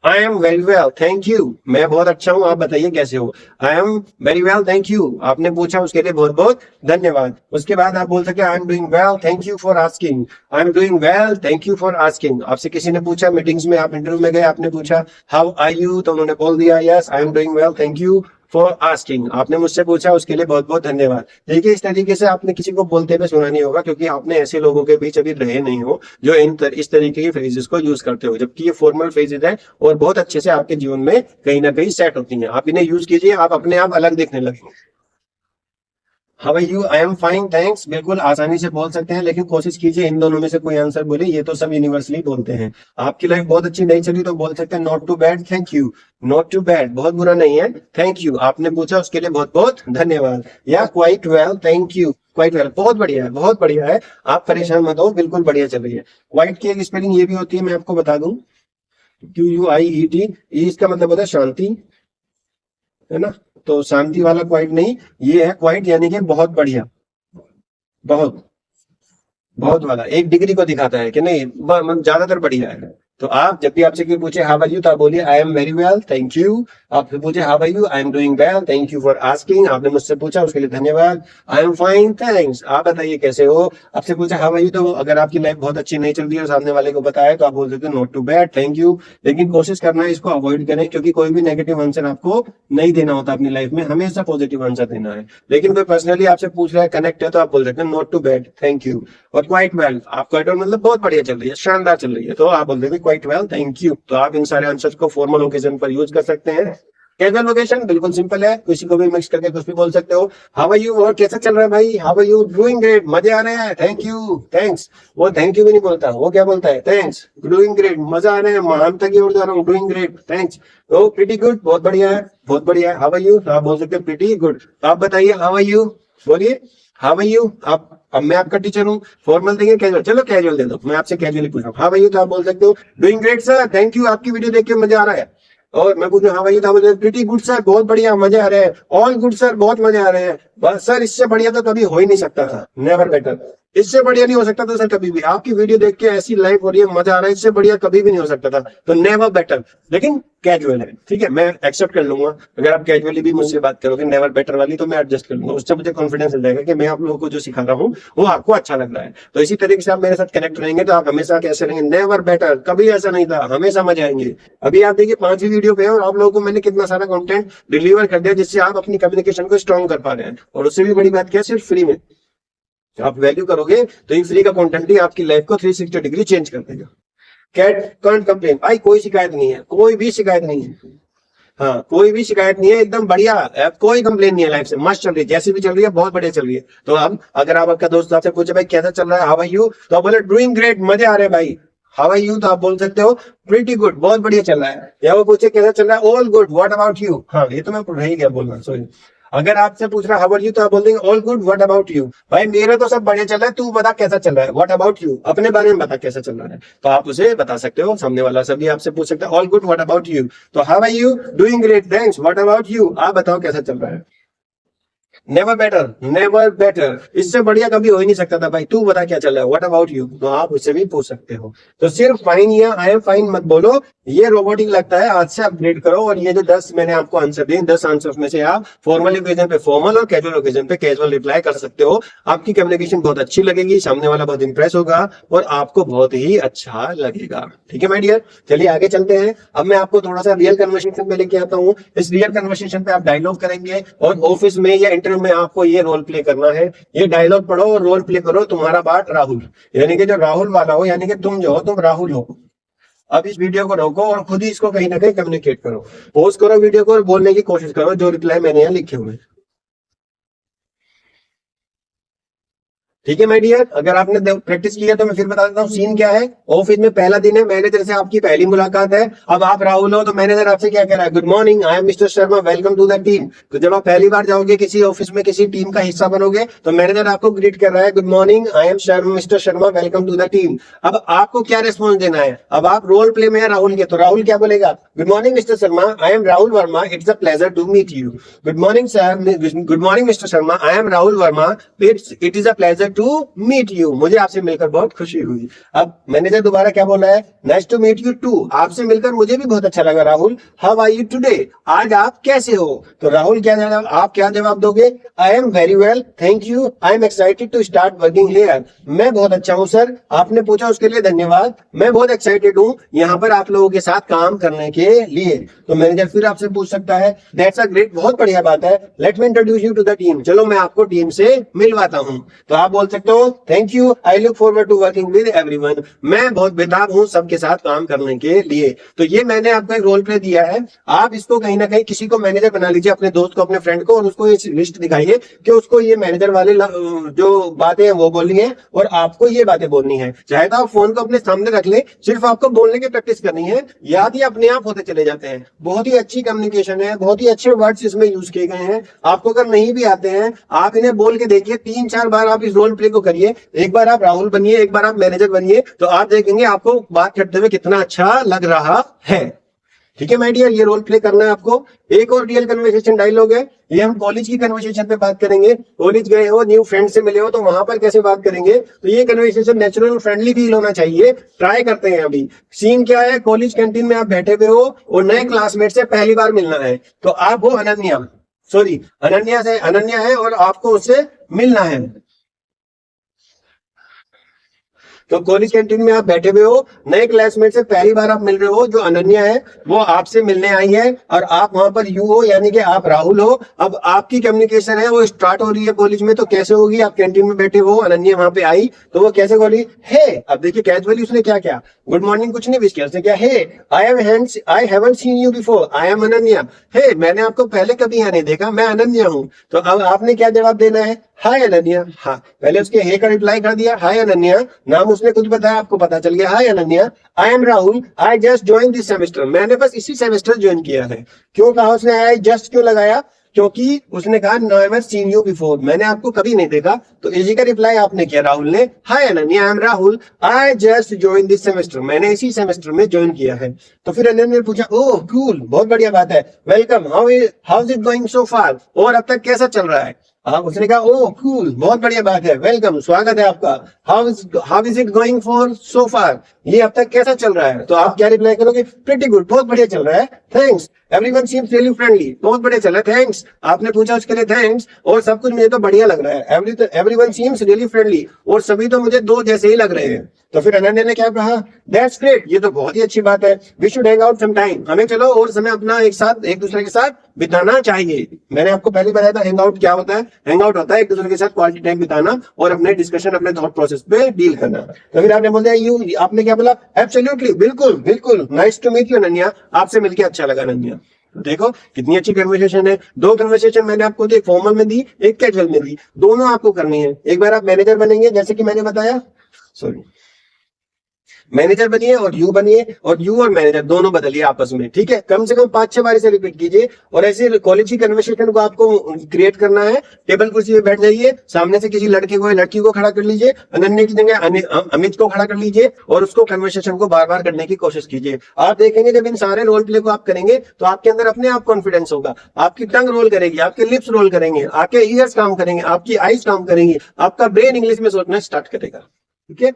I am very well thank you, मैं बहुत अच्छा हूं, आप बताइए कैसे हो। I am very well thank you, आपने पूछा उसके लिए बहुत बहुत धन्यवाद। उसके बाद आप बोल सकते हैं I am doing well thank you for asking, I am doing well thank you for asking. आपसे किसी ने पूछा मीटिंग्स में, आप इंटरव्यू में गए, आपने पूछा हाउ आर यू तो उन्होंने बोल दिया yes I am doing well thank you for asking. आपने मुझसे पूछा उसके लिए बहुत बहुत धन्यवाद। देखिए इस तरीके से आपने किसी को बोलते हुए सुना नहीं होगा क्योंकि आपने ऐसे लोगों के बीच अभी रहे नहीं हो जो इस तरीके की फ्रेजेस को यूज करते हो, जबकि ये फॉर्मल फ्रेजेस है और बहुत अच्छे से आपके जीवन में कहीं ना कहीं सेट होती हैं। आप इन्हें यूज कीजिए, आप अपने आप अलग दिखने लगेंगे। How are you, I am fine thanks, बिल्कुल आसानी से बोल सकते हैं, लेकिन कोशिश कीजिए इन दोनों में से कोई आंसर बोले, ये तो सब यूनिवर्सली बोलते हैं। आपकी लाइफ बहुत अच्छी नहीं चली तो बोल सकते हैं not too bad thank you, not too bad बहुत बुरा नहीं है थैंक यू, आपने पूछा उसके लिए बहुत बहुत धन्यवाद। या quite well thank you, quite well बहुत बढ़िया है, बहुत बढ़िया है, आप परेशान मत हो, बिल्कुल बढ़िया चल रही है। क्वाइट की एक स्पेलिंग ये भी होती है, मैं आपको बता दूं, QUIET, इसका मतलब होता है शांति, है ना। तो शांति वाला क्वाइट नहीं, ये है क्वाइट यानी कि बहुत बढ़िया, बहुत बहुत वाला, एक डिग्री को दिखाता है कि नहीं ज्यादातर बढ़िया है। तो आप जब भी आपसे कोई पूछे हाउ आर यू तो आप बोलिए I am very well thank you. आपसे पूछे how are you, I am doing well thank you for asking, आपने मुझसे पूछा उसके लिए धन्यवाद। आई एम फाइन थैंक्स, आप बताइए कैसे हो। आपसे पूछा हाउ आर यू तो अगर आपकी लाइफ बहुत अच्छी नहीं चल रही है और सामने वाले को बताया तो आप बोल सकते हो not too bad thank you. लेकिन कोशिश करना है इसको अवॉइड करें क्योंकि कोई भी नेगेटिव आंसर आपको नहीं देना होता अपनी लाइफ में, हमेशा पॉजिटिव आंसर देना है। लेकिन कोई पर्सनली आपसे पूछ रहा है, कनेक्ट है, तो आप बोल सकते हैं not too bad thank you. और क्वाइट वेल, आप क्वाइट वेल मतलब बहुत बढ़िया चल रही है, शानदार चल रही है, तो आप बोल देंगे क्वाइट वेल थैंक यू। तो आप इन सारे आंसर को फॉर्मल ओकेजन पर यूज कर सकते हैं। कैजुअल लोकेशन बिल्कुल सिंपल है, किसी को भी मिक्स करके कुछ भी बोल सकते हो। हाउ आर यू, और कैसा चल रहा है भाई, how are you, doing great, मजे आ रहे हैं, थैंक यू, थैंक्स। वो थैंक यू भी नहीं बोलता, वो क्या बोलता है, थैंक्स, डूइंग ग्रेट, मजा आ रहे हैं, महानता की ओर जा रहा हूँ, डूइंग ग्रेट, थैंक्स। तो प्रीटी गुड, बहुत बढ़िया है, बहुत बढ़िया है। हाउ आर यू, आप बोल सकते हो प्रीटी गुड। आप बताइए हाउ आर यू, बोलिए हाउ आर यू। आप, अब मैं आपका टीचर हूँ, फॉर्मल देंगे कैजुअल, चलो कैजुअल दे दो, मैं आपसे कैजुअली पूछ रहा हूँ। हाउ आर यू, तो आप बोल सकते हो doing great sir, thank you, आपकी वीडियो देख के मजा आ रहा है। और मैं पूछूं हाँ भाई, था प्रीटी गुड सर, बहुत बढ़िया, मजे आ रहे हैं, ऑल गुड सर, बहुत मजे आ रहे हैं, बस सर इससे बढ़िया तो कभी हो ही नहीं सकता था, नेवर बेटर, इससे बढ़िया नहीं हो सकता था सर कभी भी, आपकी वीडियो देख के ऐसी लाइव हो रही है, मजा आ रहा है, इससे बढ़िया कभी भी नहीं हो सकता था, तो नेवर बेटर, लेकिन कैजुअल है, ठीक है, मैं एक्सेप्ट कर लूंगा। अगर आप कैजुअली भी मुझसे बात करोगे नेवर बेटर वाली, तो मैं एडजस्ट कर लूंगा, उससे मुझे कॉन्फिडेंस मिल जाएगा कि मैं आप लोगों को जो सिखा रहा हूँ वो आपको अच्छा लग रहा है। तो इसी तरीके से आप मेरे साथ कनेक्ट रहेंगे तो आप हमेशा कैसे रहेंगे, नेवर बेटर, कभी ऐसा नहीं था, हमेशा मजा आएंगे। अभी आप देखिए 5वीं वीडियो पे है और आप लोगों को मैंने कितना सारा कंटेंट डिलीवर कर दिया, जिससे आप अपनी कम्युनिकेशन को स्ट्रॉन्ग कर पा रहे हैं। और उससे भी बड़ी बात क्या है, सिर्फ फ्री में आप वैल्यू करोगे तो ये फ्री का कंटेंट ही आपकी लाइफ को 360 डिग्री चेंज कर देगा। कैट कांट कंप्लेन, भाई कोई शिकायत नहीं है, कोई भी शिकायत नहीं है, हाँ कोई भी शिकायत नहीं है, एकदम बढ़िया, कोई कंप्लेन नहीं है, लाइफ से मस्त चल रही है, जैसी भी चल रही है बहुत बढ़िया चल रही है। तो अब अगर आप आपका दोस्त आपसे पूछे भाई कैसा चल रहा है, हाउ आर यू, तो आप बोले डूइंग ग्रेट, मजे आ रहे हैं भाई। हाउ आर यू, तो आप बोल सकते हो प्रीटी गुड, बहुत बढ़िया चल रहा है। या वो पूछे कैसा चल रहा है, all good, what about you, हाँ ये तो मैं रह ही गया बोलना, सॉरी। अगर आपसे पूछ रहा हाउ आर यू, तो आप बोल देंगे all good, what about you, भाई मेरा तो सब बढ़िया चल रहा है, तू बता कैसा चल रहा है, व्हाट अबाउट यू, अपने बारे में बता कैसा चल रहा है। तो आप उसे बता सकते हो, सामने वाला सभी आपसे पूछ सकता है all good, what about you, तो how are you, doing great, thanks, what about you, आप बताओ कैसा चल रहा है। नेवर बेटर, नेवर बेटर, इससे बढ़िया कभी हो ही नहीं सकता था भाई, तू बता क्या चल रहा है, व्हाट अबाउट यू, तो आप उससे भी पूछ सकते हो। तो सिर्फ फाइन या आई एम फाइन मत बोलो, ये रोबोटिक लगता है, आज से अपग्रेड करो। और ये जो 10 मैंने आपको आंसर दिए, 10 आंसर में से आप फॉर्मल ओकेजन पे फॉर्मल और कैजुअल ओकेजन पे कैजुअल रिप्लाई कर सकते हो। आपकी कम्युनिकेशन बहुत अच्छी लगेगी, सामने वाला बहुत इंप्रेस होगा और आपको बहुत ही अच्छा लगेगा। ठीक है माय डियर, चलिए आगे चलते हैं। अब मैं आपको थोड़ा सा रियल कन्वर्सेशन में लेके आता हूँ। इस रियल कन्वर्सेशन पे आप डायलॉग करेंगे और ऑफिस में या इंटरव्यू में आपको ये रोल प्ले करना है। ये डायलॉग पढ़ो और रोल प्ले करो, तुम्हारा बाट राहुल, यानी कि जो राहुल वाला हो, यानी कि तुम जो हो तुम राहुल हो। अब इस वीडियो को रोको और खुद ही इसको कहीं ना कहीं कम्युनिकेट करो, पोज करो वीडियो को और बोलने की कोशिश करो जो रिप्लाई मैंने यहाँ लिखे हुए। ठीक है माय डियर, अगर आपने प्रैक्टिस किया तो मैं फिर बता देता हूँ सीन क्या है। ऑफिस में पहला दिन है, मैनेजर से आपकी पहली मुलाकात है। अब आप राहुल हो तो मैनेजर आपसे क्या कह रहा है, good morning, I am mister Sharma, welcome to the team. तो जब आप पहली बार जाओगे किसी ऑफिस में, किसी टीम का हिस्सा बनोगे, तो मैनेजर आपको ग्रीट कर रहा है, good morning, I am Sharma, mister Sharma, welcome to the team. अब आपको क्या रिस्पॉन्स देना है, अब आप रोल प्ले में है राहुल के, तो राहुल क्या बोलेगा, good morning mister Sharma, I am Rahul Verma, it's a pleasure to meet you. Good morning sir, good morning mister Sharma, I am Rahul Verma, it is a pleasure to meet you, मुझे आपसे मिलकर बहुत खुशी हुई। अब मैनेजर दोबारा क्या बोला है, nice to meet you too, आपसे मिलकर मुझे भी बहुत अच्छा लगा Rahul. How are you today, आज आप कैसे हो। तो राहुल क्या जवाब, आप क्या जवाब दोगे, I am very well, thank you, I am excited to start working here, मैं बहुत अच्छा हूं सर, आपने पूछा उसके लिए धन्यवाद, मैं बहुत एक्साइटेड हूं यहाँ पर आप लोगों के साथ काम करने के लिए। तो मैनेजर फिर आपसे पूछ सकता है, दैट्स अ ग्रेट, बहुत बढ़िया बात है, let me introduce you to the team, चलो मैं आपको टीम से मिलवाता हूं। तो आप बोल सकते हो, thank you, I look forward to working with everyone, मैं बहुत बेताब हूं सबके साथ काम करने के लिए। तो ये मैंने आपको एक रोल प्ले दिया है, आप इसको कहीं ना कहीं किसी को मैनेजर बना लीजिए, अपने दोस्त को, अपने फ्रेंड को, और उसको ये लिस्ट दिखाइए कि उसको ये मैनेजर वाले जो बातें हैं वो बोलनी है और आपको ये बातें बोलनी है। चाहे तो आप फोन को अपने सामने रख ले, सिर्फ आपको बोलने की प्रैक्टिस करनी है, याद ही अपने आप होते चले जाते हैं। बहुत ही अच्छी कम्युनिकेशन है, बहुत ही अच्छे वर्ड्स इसमें यूज किए गए हैं। आपको अगर नहीं भी आते हैं, आप इन्हें बोल के देखिए, 3-4 बार आप इस रोल प्ले को करिए, एक बार आप राहुल बनिए, एक बार आप मैनेजर बनिए, तो आप देखेंगे आपको बात करते हुए कितना अच्छा लग रहा है। ठीक है माय डियर, ये रोल प्ले करना है आपको। एक और रियल कन्वर्सेशन डायलॉग है, ये हम कॉलेज की कन्वर्सेशन पे बात करेंगे। कॉलेज गए हो, न्यू फ्रेंड से मिले हो, तो वहां पर कैसे बात करेंगे, तो ये कन्वर्सेशन नेचुरल फ्रेंडली फील होना चाहिए। ट्राई करते हैं। अभी सीन क्या है, कॉलेज कैंटीन में आप बैठे हुए हो और नए क्लासमेट से पहली बार मिलना है। तो आप हो अनन्या, सॉरी अनन्या है और आपको उससे मिलना है। तो कॉलेज कैंटीन में आप बैठे हुए हो, नए क्लासमेट से पहली बार आप मिल रहे हो, जो अनन्या है वो आपसे मिलने आई है और आप वहां पर यू हो, यानी कि आप राहुल हो। अब आपकी कम्युनिकेशन है वो स्टार्ट हो रही है कॉलेज में, तो कैसे होगी? आप कैंटीन में बैठे हो, अनन्या वहां पे आई तो वो कैसे बोली? हे। अब देखिए कैजुअली उसने क्या किया, गुड मॉर्निंग कुछ नहीं विश किया, उसने क्या, hey I haven't seen you before, I am Ananya. Hey, मैंने आपको पहले कभी यहाँ नहीं देखा, मैं अनन्या हूँ। तो अब आपने क्या जवाब देना है? हाय अनन्या। हाँ, पहले उसके हे का रिप्लाई कर दिया, हाय अनन्या, नाम उसने कुछ बताया, आपको पता चल गया, hi Ananya, I am Rahul, I just join this semester, मैंने बस इसी सेमेस्टर ज्वाइन किया है। क्यों कहा उसने आई जस्ट, क्यों लगाया? क्योंकि उसने कहा नेवर सीन यू बिफोर, मैंने आपको कभी नहीं देखा। तो इसी का रिप्लाई आपने किया राहुल ने, hi Ananya, I am Rahul, I just join this semester, मैंने इसी सेमेस्टर में ज्वाइन किया है। तो फिर अनन्या ने पूछा, ओह कूल, बहुत बढ़िया बात है, welcome, how is it going so far, और अब तक कैसा चल रहा है? उसने कहा, ओह कूल, बहुत बढ़िया बात है, वेलकम, स्वागत है आपका, how is it going for so far, ये अब तक कैसा चल रहा है? तो आप क्या रिप्लाई करोगे? प्रीटी गुड, बहुत बढ़िया चल रहा है, thanks, everyone seems really friendly, बहुत बढ़िया चल रहा है, थैंक्स। आपने पूछा उसके लिए थैंक्स, और सब कुछ मुझे तो बढ़िया लग रहा है, एवरीवन सीम्स रियली फ्रेंडली, और सभी तो मुझे दो जैसे ही लग रहे हैं। तो फिर अनन्या ने क्या कहा? दैट्स ग्रेट, ये तो बहुत ही अच्छी बात है, we should hang out some time, हमें चलो और समय अपना एक दूसरे के साथ बिताना चाहिए। मैंने आपको पहले बताया था हैंग आउट क्या होता है। हैंग आउट होता है एक दूसरे के साथ क्वालिटी टाइम बिताना और अपने डिस्कशन, अपने थॉट प्रोसेस पे डील करना। तो फिर आपने बोल दिया आपने क्या बोला? एब्सोल्युटली, बिल्कुल बिल्कुल, nice to meet you Ananya, आपसे मिलकर अच्छा लगा अनन्या। देखो कितनी अच्छी कन्वर्सेशन है। दो कन्वर्सेशन मैंने आपको दी, एक फॉर्मल में दी, एक कैजुअल में दी, दोनों आपको करनी है। एक बार आप मैनेजर बनेंगे, जैसे कि मैंने बताया, सॉरी, मैनेजर बनिए और यू बनिए, और यू और मैनेजर दोनों बदलिए आपस में, ठीक है? कम से कम 5-6 बार इसे रिपीट कीजिए। और ऐसे कॉलेज की कन्वर्सेशन को आपको क्रिएट करना है। टेबल कुर्सी पे बैठ जाइए, सामने से किसी लड़के को या लड़की को खड़ा कर लीजिए, अनन्या की जगह अमित को खड़ा कर लीजिए, और उसको कन्वर्सेशन को बार बार करने की कोशिश कीजिए। आप देखेंगे जब इन सारे रोल प्ले को आप करेंगे तो आपके अंदर अपने आप कॉन्फिडेंस होगा, आपकी टंग रोल करेगी, आपके लिप्स रोल करेंगे, आपके ईयर्स काम करेंगे, आपकी आईज काम करेंगी, आपका ब्रेन इंग्लिश में सोचना स्टार्ट करेगा, ठीक है?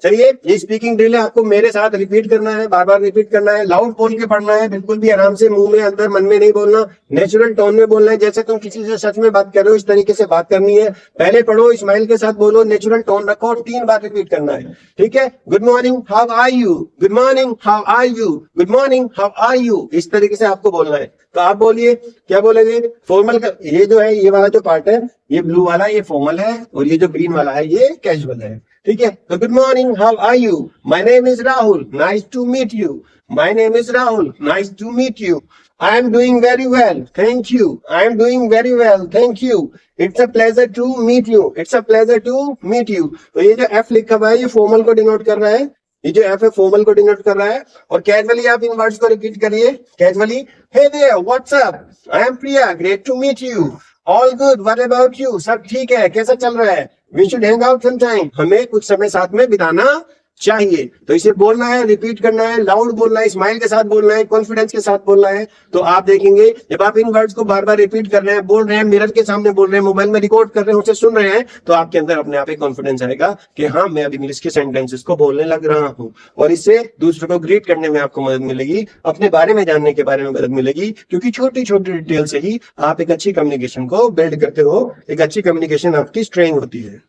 चलिए, ये स्पीकिंग ड्रिल है, आपको मेरे साथ रिपीट करना है, बार बार रिपीट करना है, लाउड बोल के पढ़ना है, बिल्कुल भी आराम से, मुंह में अंदर मन में नहीं बोलना, नेचुरल टोन में बोलना है, जैसे तुम किसी से सच में बात कर रहे हो इस तरीके से बात करनी है। पहले पढ़ो, स्माइल के साथ बोलो, नेचुरल टोन रखो, और 3 बार रिपीट करना है, ठीक है? Good morning, how are you, good morning, how are you, good morning, how are you, इस तरीके से आपको बोलना है। तो आप बोलिए, क्या बोलेंगे? फॉर्मल का ये जो है, ये वाला जो पार्ट है, ये ब्लू वाला ये फॉर्मल है, और ये जो ग्रीन वाला है ये कैजुअल है, ठीक है? तो good morning, how are you, my name is Rahul, nice to meet you, my name is Rahul, nice to meet you, I am doing very well, thank you, I am doing very well, thank you, it's a pleasure to meet you, it's a pleasure to meet you. तो ये जो F लिखा हुआ है ये formal को denote कर रहा है, ये जो एफ है फॉर्मल को डिनोट कर रहा है। और कैजुअली आप इन वर्ड्स को रिपीट करिए, casually, hey there, what's up, I am Priya, great to meet you, all good, what about you, सब ठीक है, कैसा चल रहा है? We should hang out some time, हमें कुछ समय साथ में बिताना चाहिए। तो इसे बोलना है, रिपीट करना है, लाउड बोलना है, स्माइल के साथ बोलना है, कॉन्फिडेंस के साथ बोलना है। तो आप देखेंगे जब आप इन वर्ड्स को बार बार रिपीट कर रहे हैं, बोल रहे हैं, मिरर के सामने बोल रहे हैं, मोबाइल में रिकॉर्ड कर रहे हैं, उसे सुन रहे हैं, तो आपके अंदर अपने आप एक कॉन्फिडेंस आएगा कि हाँ, मैं अब इंग्लिश के सेंटेंसेस को बोलने लग रहा हूँ। और इससे दूसरों को ग्रीट करने में आपको मदद मिलेगी, अपने बारे में जानने के बारे में मदद मिलेगी, क्योंकि छोटी छोटी डिटेल से ही आप एक अच्छी कम्युनिकेशन को बिल्ड करते हो। एक अच्छी कम्युनिकेशन आपकी स्ट्रेंथ होती है,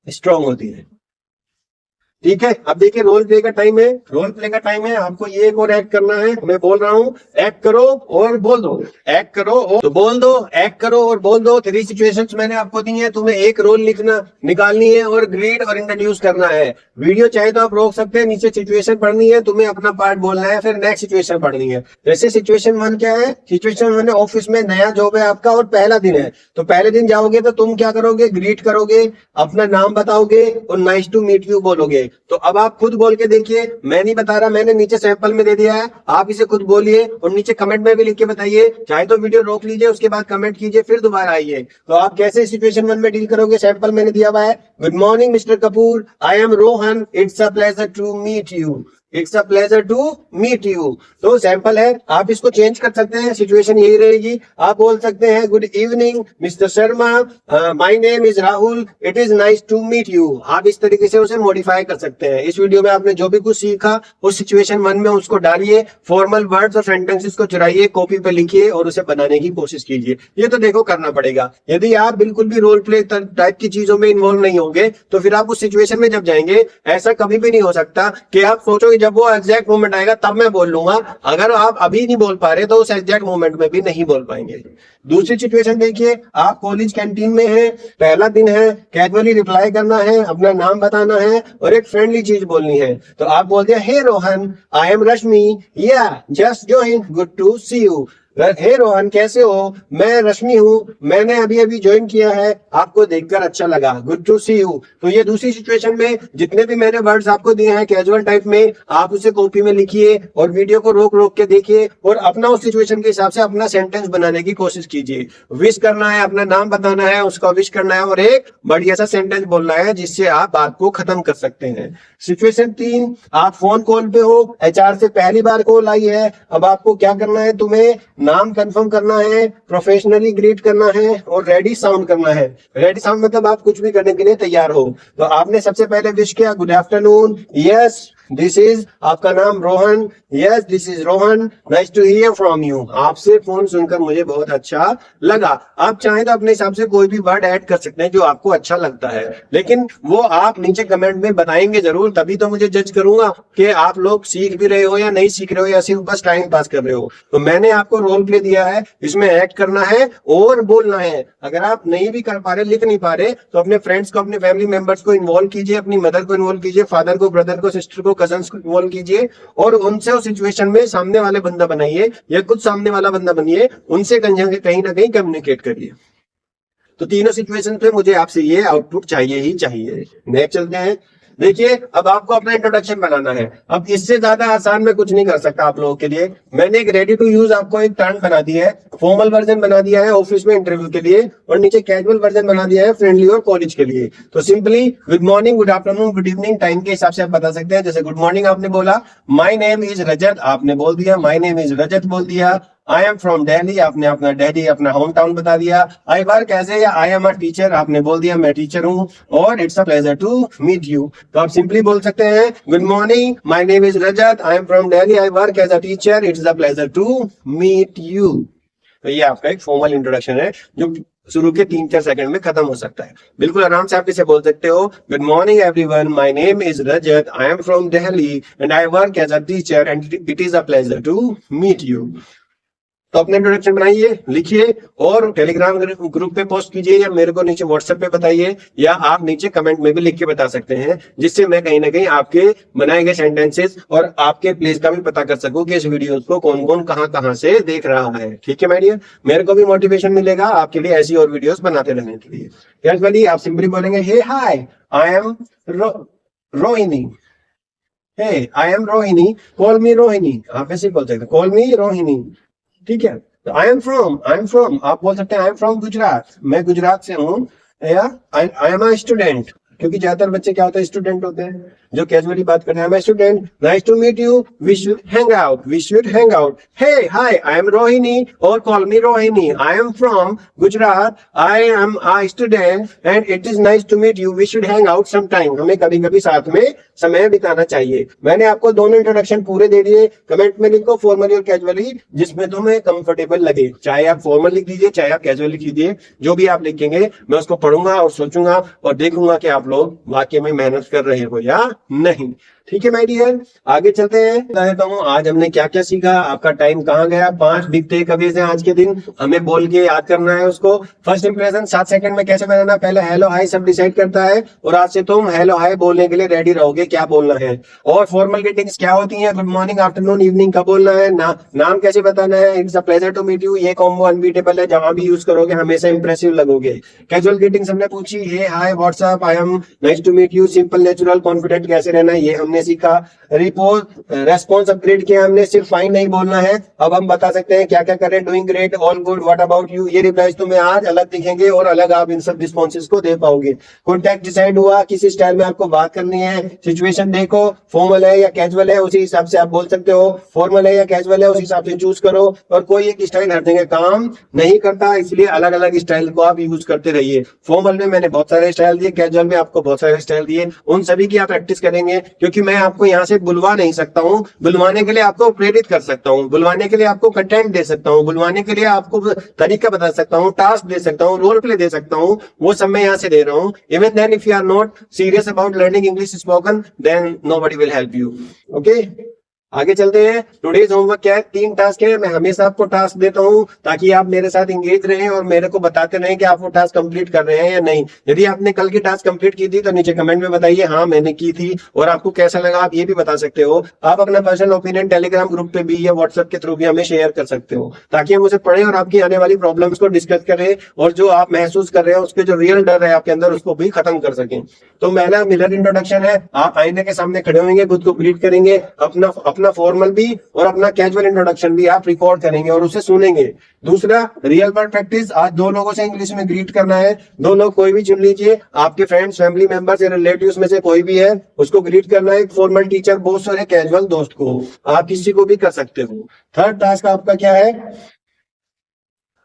स्ट्रॉन्ग होती है, ठीक है? अब देखिए रोल प्ले का टाइम है, रोल प्ले का टाइम है, आपको ये एक और एक्ट करना है। मैं बोल रहा हूँ, एक्ट करो और बोल दो, एक्ट करो और तो बोल दो, एक्ट करो और बोल दो। 3 सिचुएशंस मैंने आपको दी हैं, तुम्हें एक रोल लिखना निकालनी है और ग्रीट और इंट्रोड्यूस करना है। वीडियो चाहे तो आप रोक सकते हैं, नीचे सिचुएशन पढ़नी है, तुम्हें अपना पार्ट बोलना है, फिर नेक्स्ट सिचुएशन पढ़नी है। जैसे सिचुएशन 1 क्या है? सिचुएशन 1 है ऑफिस में नया जॉब है आपका और पहला दिन है। तो पहले दिन जाओगे तो तुम क्या करोगे? ग्रीट करोगे, अपना नाम बताओगे और नाइस टू मीट यू बोलोगे। तो अब आप खुद बोल के देखिए, मैं नहीं बता रहा, मैंने नीचे सैंपल में दे दिया है, आप इसे खुद बोलिए और नीचे कमेंट में भी लिख के बताइए। चाहे तो वीडियो रोक लीजिए, उसके बाद कमेंट कीजिए, फिर दोबारा आइए। तो आप कैसे सिचुएशन 1 में डील करोगे? सैंपल मैंने दिया हुआ है। Good morning mister Kapoor, I am Rohan, it's a pleasure to meet you, it's a pleasure to meet you. तो सैंपल है, आप इसको चेंज कर सकते हैं, सिचुएशन यही रहेगी। आप बोल सकते हैं good evening mister Sharma, my name is Rahul, it is nice to meet you. आप इस तरीके से उसे मॉडिफाई कर सकते हैं। इस वीडियो में आपने जो भी कुछ सीखा उस सिचुएशन 1 में उसको डालिए, फॉर्मल वर्ड्स और सेंटेंसेस को चुराइए, कॉपी पे लिखिए और उसे बनाने की कोशिश कीजिए। ये तो देखो करना पड़ेगा। यदि आप बिल्कुल भी रोल प्ले टाइप की चीजों में इन्वॉल्व नहीं होंगे तो फिर आप उस सिचुएशन में जब जाएंगे, ऐसा कभी भी नहीं हो सकता कि आप सोचोगे जब वो एग्जैक्ट मोमेंट आएगा तब मैं बोल लूंगा। अगर आप अभी नहीं बोल पा रहे तो उस एग्जैक्ट मोमेंट में भी नहीं बोल पाएंगे। दूसरी सिचुएशन देखिए, आप कॉलेज कैंटीन में हैं, पहला दिन है, कैजुअली रिप्लाई करना है, अपना नाम बताना है और एक फ्रेंडली चीज बोलनी है। तो आप बोलते हैं हे रोहन, आई am Rashmi, yeah just join, good to see you. Hey Rohan कैसे हो, मैं रश्मि हूँ, मैंने अभी अभी ज्वाइन किया है, आपको देखकर अच्छा लगा, गुड टू सी यू। तो ये दूसरी सिचुएशन में जितने भी मैंने वर्ड्स आपको दिए हैं कैजुअल टाइप में, आप उसे कॉपी में लिखिए और वीडियो को रोक रोक के देखिए और अपना उस सिचुएशन के हिसाब से अपना सेंटेंस बनाने की कोशिश कीजिए। विश करना है, अपना नाम बताना है, उसका विश करना है और एक बढ़िया सा सेंटेंस बोलना है जिससे आप बात को खत्म कर सकते हैं। सिचुएशन 3, आप फोन कॉल पे हो, एचआर से पहली बार कॉल आई है। अब आपको क्या करना है, तुम्हें नाम कंफर्म करना है, प्रोफेशनली ग्रीट करना है और रेडी साउंड करना है। रेडी साउंड मतलब आप कुछ भी करने के लिए तैयार हो। तो आपने सबसे पहले विश किया good afternoon, yes this is, आपका नाम Rohan, yes this is Rohan, nice to hear from you, आपसे फोन सुनकर मुझे बहुत अच्छा लगा। आप चाहें तो अपने हिसाब से कोई भी वर्ड ऐड कर सकते हैं जो आपको अच्छा लगता है, लेकिन वो आप नीचे कमेंट में बताएंगे जरूर, तभी तो मुझे जज करूंगा कि आप लोग सीख भी रहे हो या नहीं सीख रहे हो या सिर्फ बस टाइम पास कर रहे हो। तो मैंने आपको रोल प्ले दिया है, इसमें एक्ट करना है और बोलना है। अगर आप नहीं भी कर पा रहे, लिख नहीं पा रहे, तो अपने फ्रेंड्स को, अपने फैमिली मेंबर्स को इन्वॉल्व कीजिए, अपनी मदर को इन्वॉल्व कीजिए, फादर को, ब्रदर को, सिस्टर को, कजन्स को इन्वॉल्व कीजिए और उनसे उस सिचुएशन में सामने वाले बंदा बनाइए या खुद सामने वाला बंदा बनिए, उनसे कहीं ना कहीं कम्युनिकेट करिए। तो तीनों सिचुएशन पे मुझे आपसे ये आउटपुट चाहिए ही चाहिए। नेक्स्ट चलते हैं। देखिए, अब आपको अपना इंट्रोडक्शन बनाना है। अब इससे ज्यादा आसान मैं कुछ नहीं कर सकता आप लोगों के लिए। मैंने एक रेडी टू यूज आपको एक टर्न बना दी है, फॉर्मल वर्जन बना दिया है ऑफिस में इंटरव्यू के लिए और नीचे कैजुअल वर्जन बना दिया है फ्रेंडली और कॉलेज के लिए। तो simply good morning, good afternoon, good evening time के हिसाब से आप बता सकते हैं। जैसे गुड मॉर्निंग आपने बोला, माई नेम इज रजत आपने बोल दिया, माई नेम इज रजत बोल दिया। आई एम फ्रॉम दिल्ली आपने अपना दिल्ली अपना होम टाउन बता दिया। I work as a, I am a teacher आपने बोल दिया मैं टीचर हूँ और it's a pleasure to meet you. तो आप सिंपली बोल सकते हैं good morning, my name is Rajat, I am from Delhi, I work as a teacher, it's a pleasure to meet you. तो ये आपका एक फॉर्मल इंट्रोडक्शन है जो शुरू के 3-4 सेकंड में खत्म हो सकता है। बिल्कुल आराम से आप इसे बोल सकते हो, good morning everyone, my name is Rajat, I am from Delhi and I work as a teacher and it is a pleasure to meet you. तो अपने इंट्रोडक्शन बनाइए, लिखिए और टेलीग्राम ग्रुप पे पोस्ट कीजिए या मेरे को नीचे व्हाट्सएप पे बताइए या आप नीचे कमेंट में भी लिख के बता सकते हैं, जिससे मैं कहीं ना कहीं आपके बनाए गए सेंटेंसेस और आपके प्लेस का भी पता कर सकूं कि इस वीडियो को कौन कौन कहां से देख रहा है। ठीक है माय डियर, मेरे को भी मोटिवेशन मिलेगा आपके लिए ऐसी और वीडियोस बनाते रहने के लिए। कैजुअली आप सिंपली बोलेंगे hey hi I am Rohini, hey I am Rohini, call me Rohini, आप ऐसे बोल सकते कॉल मी रोहिणी। ठीक है, तो आई एम फ्रॉम आप बोल सकते हैं आई एम फ्रॉम गुजरात, मैं गुजरात से हूँ, या आई एम अ स्टूडेंट, क्योंकि ज्यादातर बच्चे क्या होते हैं स्टूडेंट होते हैं जो कैजुअली बात करते हैं। I am student, nice to meet you, we should hang out, hey hi I am Rohini और call me Rohini, I am from Gujarat, I am a student and it is nice to meet you, we should hang out some time, हमें कभी कभी साथ में समय बिताना चाहिए। मैंने आपको दोनों इंट्रोडक्शन पूरे दे दिए, कमेंट में लिखो फॉर्मली और कैजुअली जिसमें तुम्हें कंफर्टेबल लगे, चाहे आप फॉर्मल लिख लीजिए चाहे आप कैजुअल लिख लीजिए, जो भी आप लिखेंगे मैं उसको पढ़ूंगा और सोचूंगा और देखूंगा कि आप लोग वाकई में मेहनत कर रहे हो या नहीं। ठीक है माय डियर, आगे चलते हैं। कहता हूँ आज हमने क्या क्या सीखा, आपका टाइम कहाँ गया। 5 बिग टेकअवेज हैं आज के दिन, हमें बोल के याद करना है उसको। फर्स्ट इंप्रेशन 7 सेकंड में कैसे बनाना, पहले हेलो हाय सब डिसाइड करता है और आज से तुम हेलो हाय बोलने के लिए रेडी रहोगे क्या बोलना है। और फॉर्मल ग्रीटिंग्स क्या होती है, गुड मॉर्निंग, आफ्टरनून, इवनिंग कब बोलना है, नाम कैसे बताना है, it's a pleasure to meet you, ये कॉम्बो अनबीटेबल है, जहां भी यूज करोगे हमेशा इंप्रेसिव लगोगे। कैजुअल ग्रीटिंग्स हमने पूछी, hey hi what's up, I am welcome, nice to meet you, simple, natural, confident कैसे रहना है ये हमने सीखा। रिपोज रेस्पॉन्स अपग्रेड किया हमने, सिर्फ फाइन नहीं बोलना है। अब हम बता सकते हैं क्या क्या करें, doing great, all good, what about you. ये रिप्लाईज तुम्हें आज अलग दिखेंगे और अलग आप इन सब रिस्पॉन्सेज को दे पाओगे। कॉन्टेक्ट डिसाइड हुआ, किसी स्टाइल में आपको बात करनी है। सिचुएशन देखो, फॉर्मल है या कैजुअल है, उसी हिसाब से आप बोल सकते हो। फॉर्मल है या कैजुअल है, उस हिसाब से चूज करो। और कोई एक स्टाइल हर जगह काम नहीं करता, इसलिए अलग अलग स्टाइल को आप यूज करते रहिए। फॉर्मल में मैंने बहुत सारे स्टाइल दिए, कैजुअल में आपको बहुत सारे स्टाइल दिए, उन सभी की आप प्रैक्टिस करेंगे, क्योंकि मैं आपको यहाँ से बुलवा नहीं सकता हूँ। बुलवाने के लिए आपको प्रेरित कर सकता हूँ, बुलवाने के लिए आपको कंटेंट दे सकता हूँ, बुलवाने के लिए आपको तरीका बता सकता हूँ, टास्क दे सकता हूँ, रोल प्ले दे सकता हूँ, वो सब मैं यहाँ से दे रहा हूँ। Even then if you are not serious about learning English spoken, then nobody will help you. Okay, आगे चलते हैं। टुडेज होमवर्क क्या है, 3 टास्क है। मैं हमेशा आपको टास्क देता हूं ताकि आप मेरे साथ इंगेज रहें और मेरे को बताते रहें कि आप वो टास्क कंप्लीट कर रहे हैं या नहीं। यदि आपने कल की टास्क कंप्लीट की थी तो नीचे कमेंट में बताइए हाँ मैंने की थी, और आपको कैसा लगा आप ये भी बता सकते हो। आप अपना पर्सनल ओपिनियन टेलीग्राम ग्रुप पे भी या व्हाट्सएप के थ्रू भी हमें शेयर कर सकते हो, ताकि हम उसे पढ़ें और आपकी आने वाली प्रॉब्लम्स को डिस्कस करें, और जो आप महसूस कर रहे हैं उसके जो रियल डर है आपके अंदर उसको भी खत्म कर सकें। तो पहला मिरर इंट्रोडक्शन है, आप आईने के सामने खड़े होंगे, खुद को ग्रीट करेंगे, अपना फॉर्मल भी और अपना कैजुअल इंट्रोडक्शन भी आप रिकॉर्ड करेंगे और उसे सुनेंगे। दूसरा, रियल वर्ड प्रैक्टिस, आज 2 लोगों से इंग्लिश में ग्रीट करना है। 2 लोग कोई भी चुन लीजिए, आपके फ्रेंड्स, फैमिली मेंबर्स या रिलेटिव्स में से कोई भी है, उसको ग्रीट करना है। एक फॉर्मल टीचर, बॉस और एक कैजुअल दोस्त को, आप किसी को भी कर सकते हो। थर्ड टास्क आपका क्या है,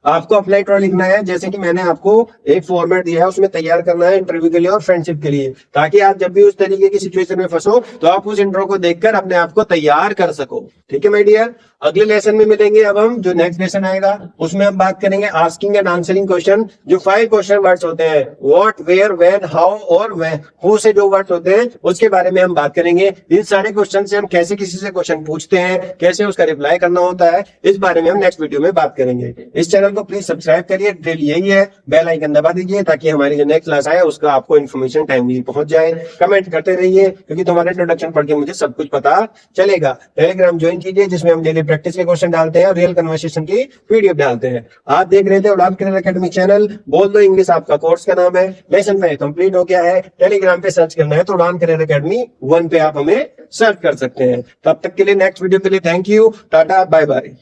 आपको अपना इंट्रो लिखना है, जैसे कि मैंने आपको एक फॉर्मेट दिया है उसमें तैयार करना है इंटरव्यू के लिए और फ्रेंडशिप के लिए, ताकि आप जब भी उस तरीके की सिचुएशन में फंसो तो आप उस इंट्रो को देखकर अपने आप को तैयार कर सको। ठीक है माय डियर, अगले लेसन में मिलेंगे। अब हम जो नेक्स्ट लेसन आएगा उसमें हम बात करेंगे आस्किंग एंड आंसरिंग क्वेश्चन। जो 5 क्वेश्चन वर्ड्स होते हैं, व्हाट, वेयर, व्हेन, हाउ और हु से जो वर्ड्स होते हैं उसके बारे में हम बात करेंगे। इन सारे क्वेश्चन से हम कैसे किसी से क्वेश्चन पूछते हैं, कैसे उसका रिप्लाई करना होता है, इस बारे में हम नेक्स्ट वीडियो में बात करेंगे। इस चैनल को प्लीज सब्सक्राइब करिए, डिटेल यही है, बेल आइकन दबा दीजिए ताकि हमारी जो नेक्स्ट क्लास आए उसका आपको इन्फॉर्मेशन टाइमली पहुंच जाए। कमेंट करते रहिए क्योंकि तुम्हारे इंट्रोडक्शन पढ़ के मुझे सब कुछ पता चलेगा। टेलीग्राम ज्वाइन कीजिए जिसमें हम डेली प्रैक्टिस के क्वेश्चन डालते हैं और रियल कन्वर्सेशन की पीडीएफ डालते हैं। आप देख रहे थे उड़ान करियर एकेडमी चैनल, बोल दो इंग्लिश आपका कोर्स का नाम है। लेसन में कंप्लीट हो गया है, टेलीग्राम पे सर्च करना है तो उड़ान करियर एकेडमी 1 पे आप हमें सर्च कर सकते हैं। तब तक के लिए नेक्स्ट वीडियो के लिए thank you, tata, bye bye.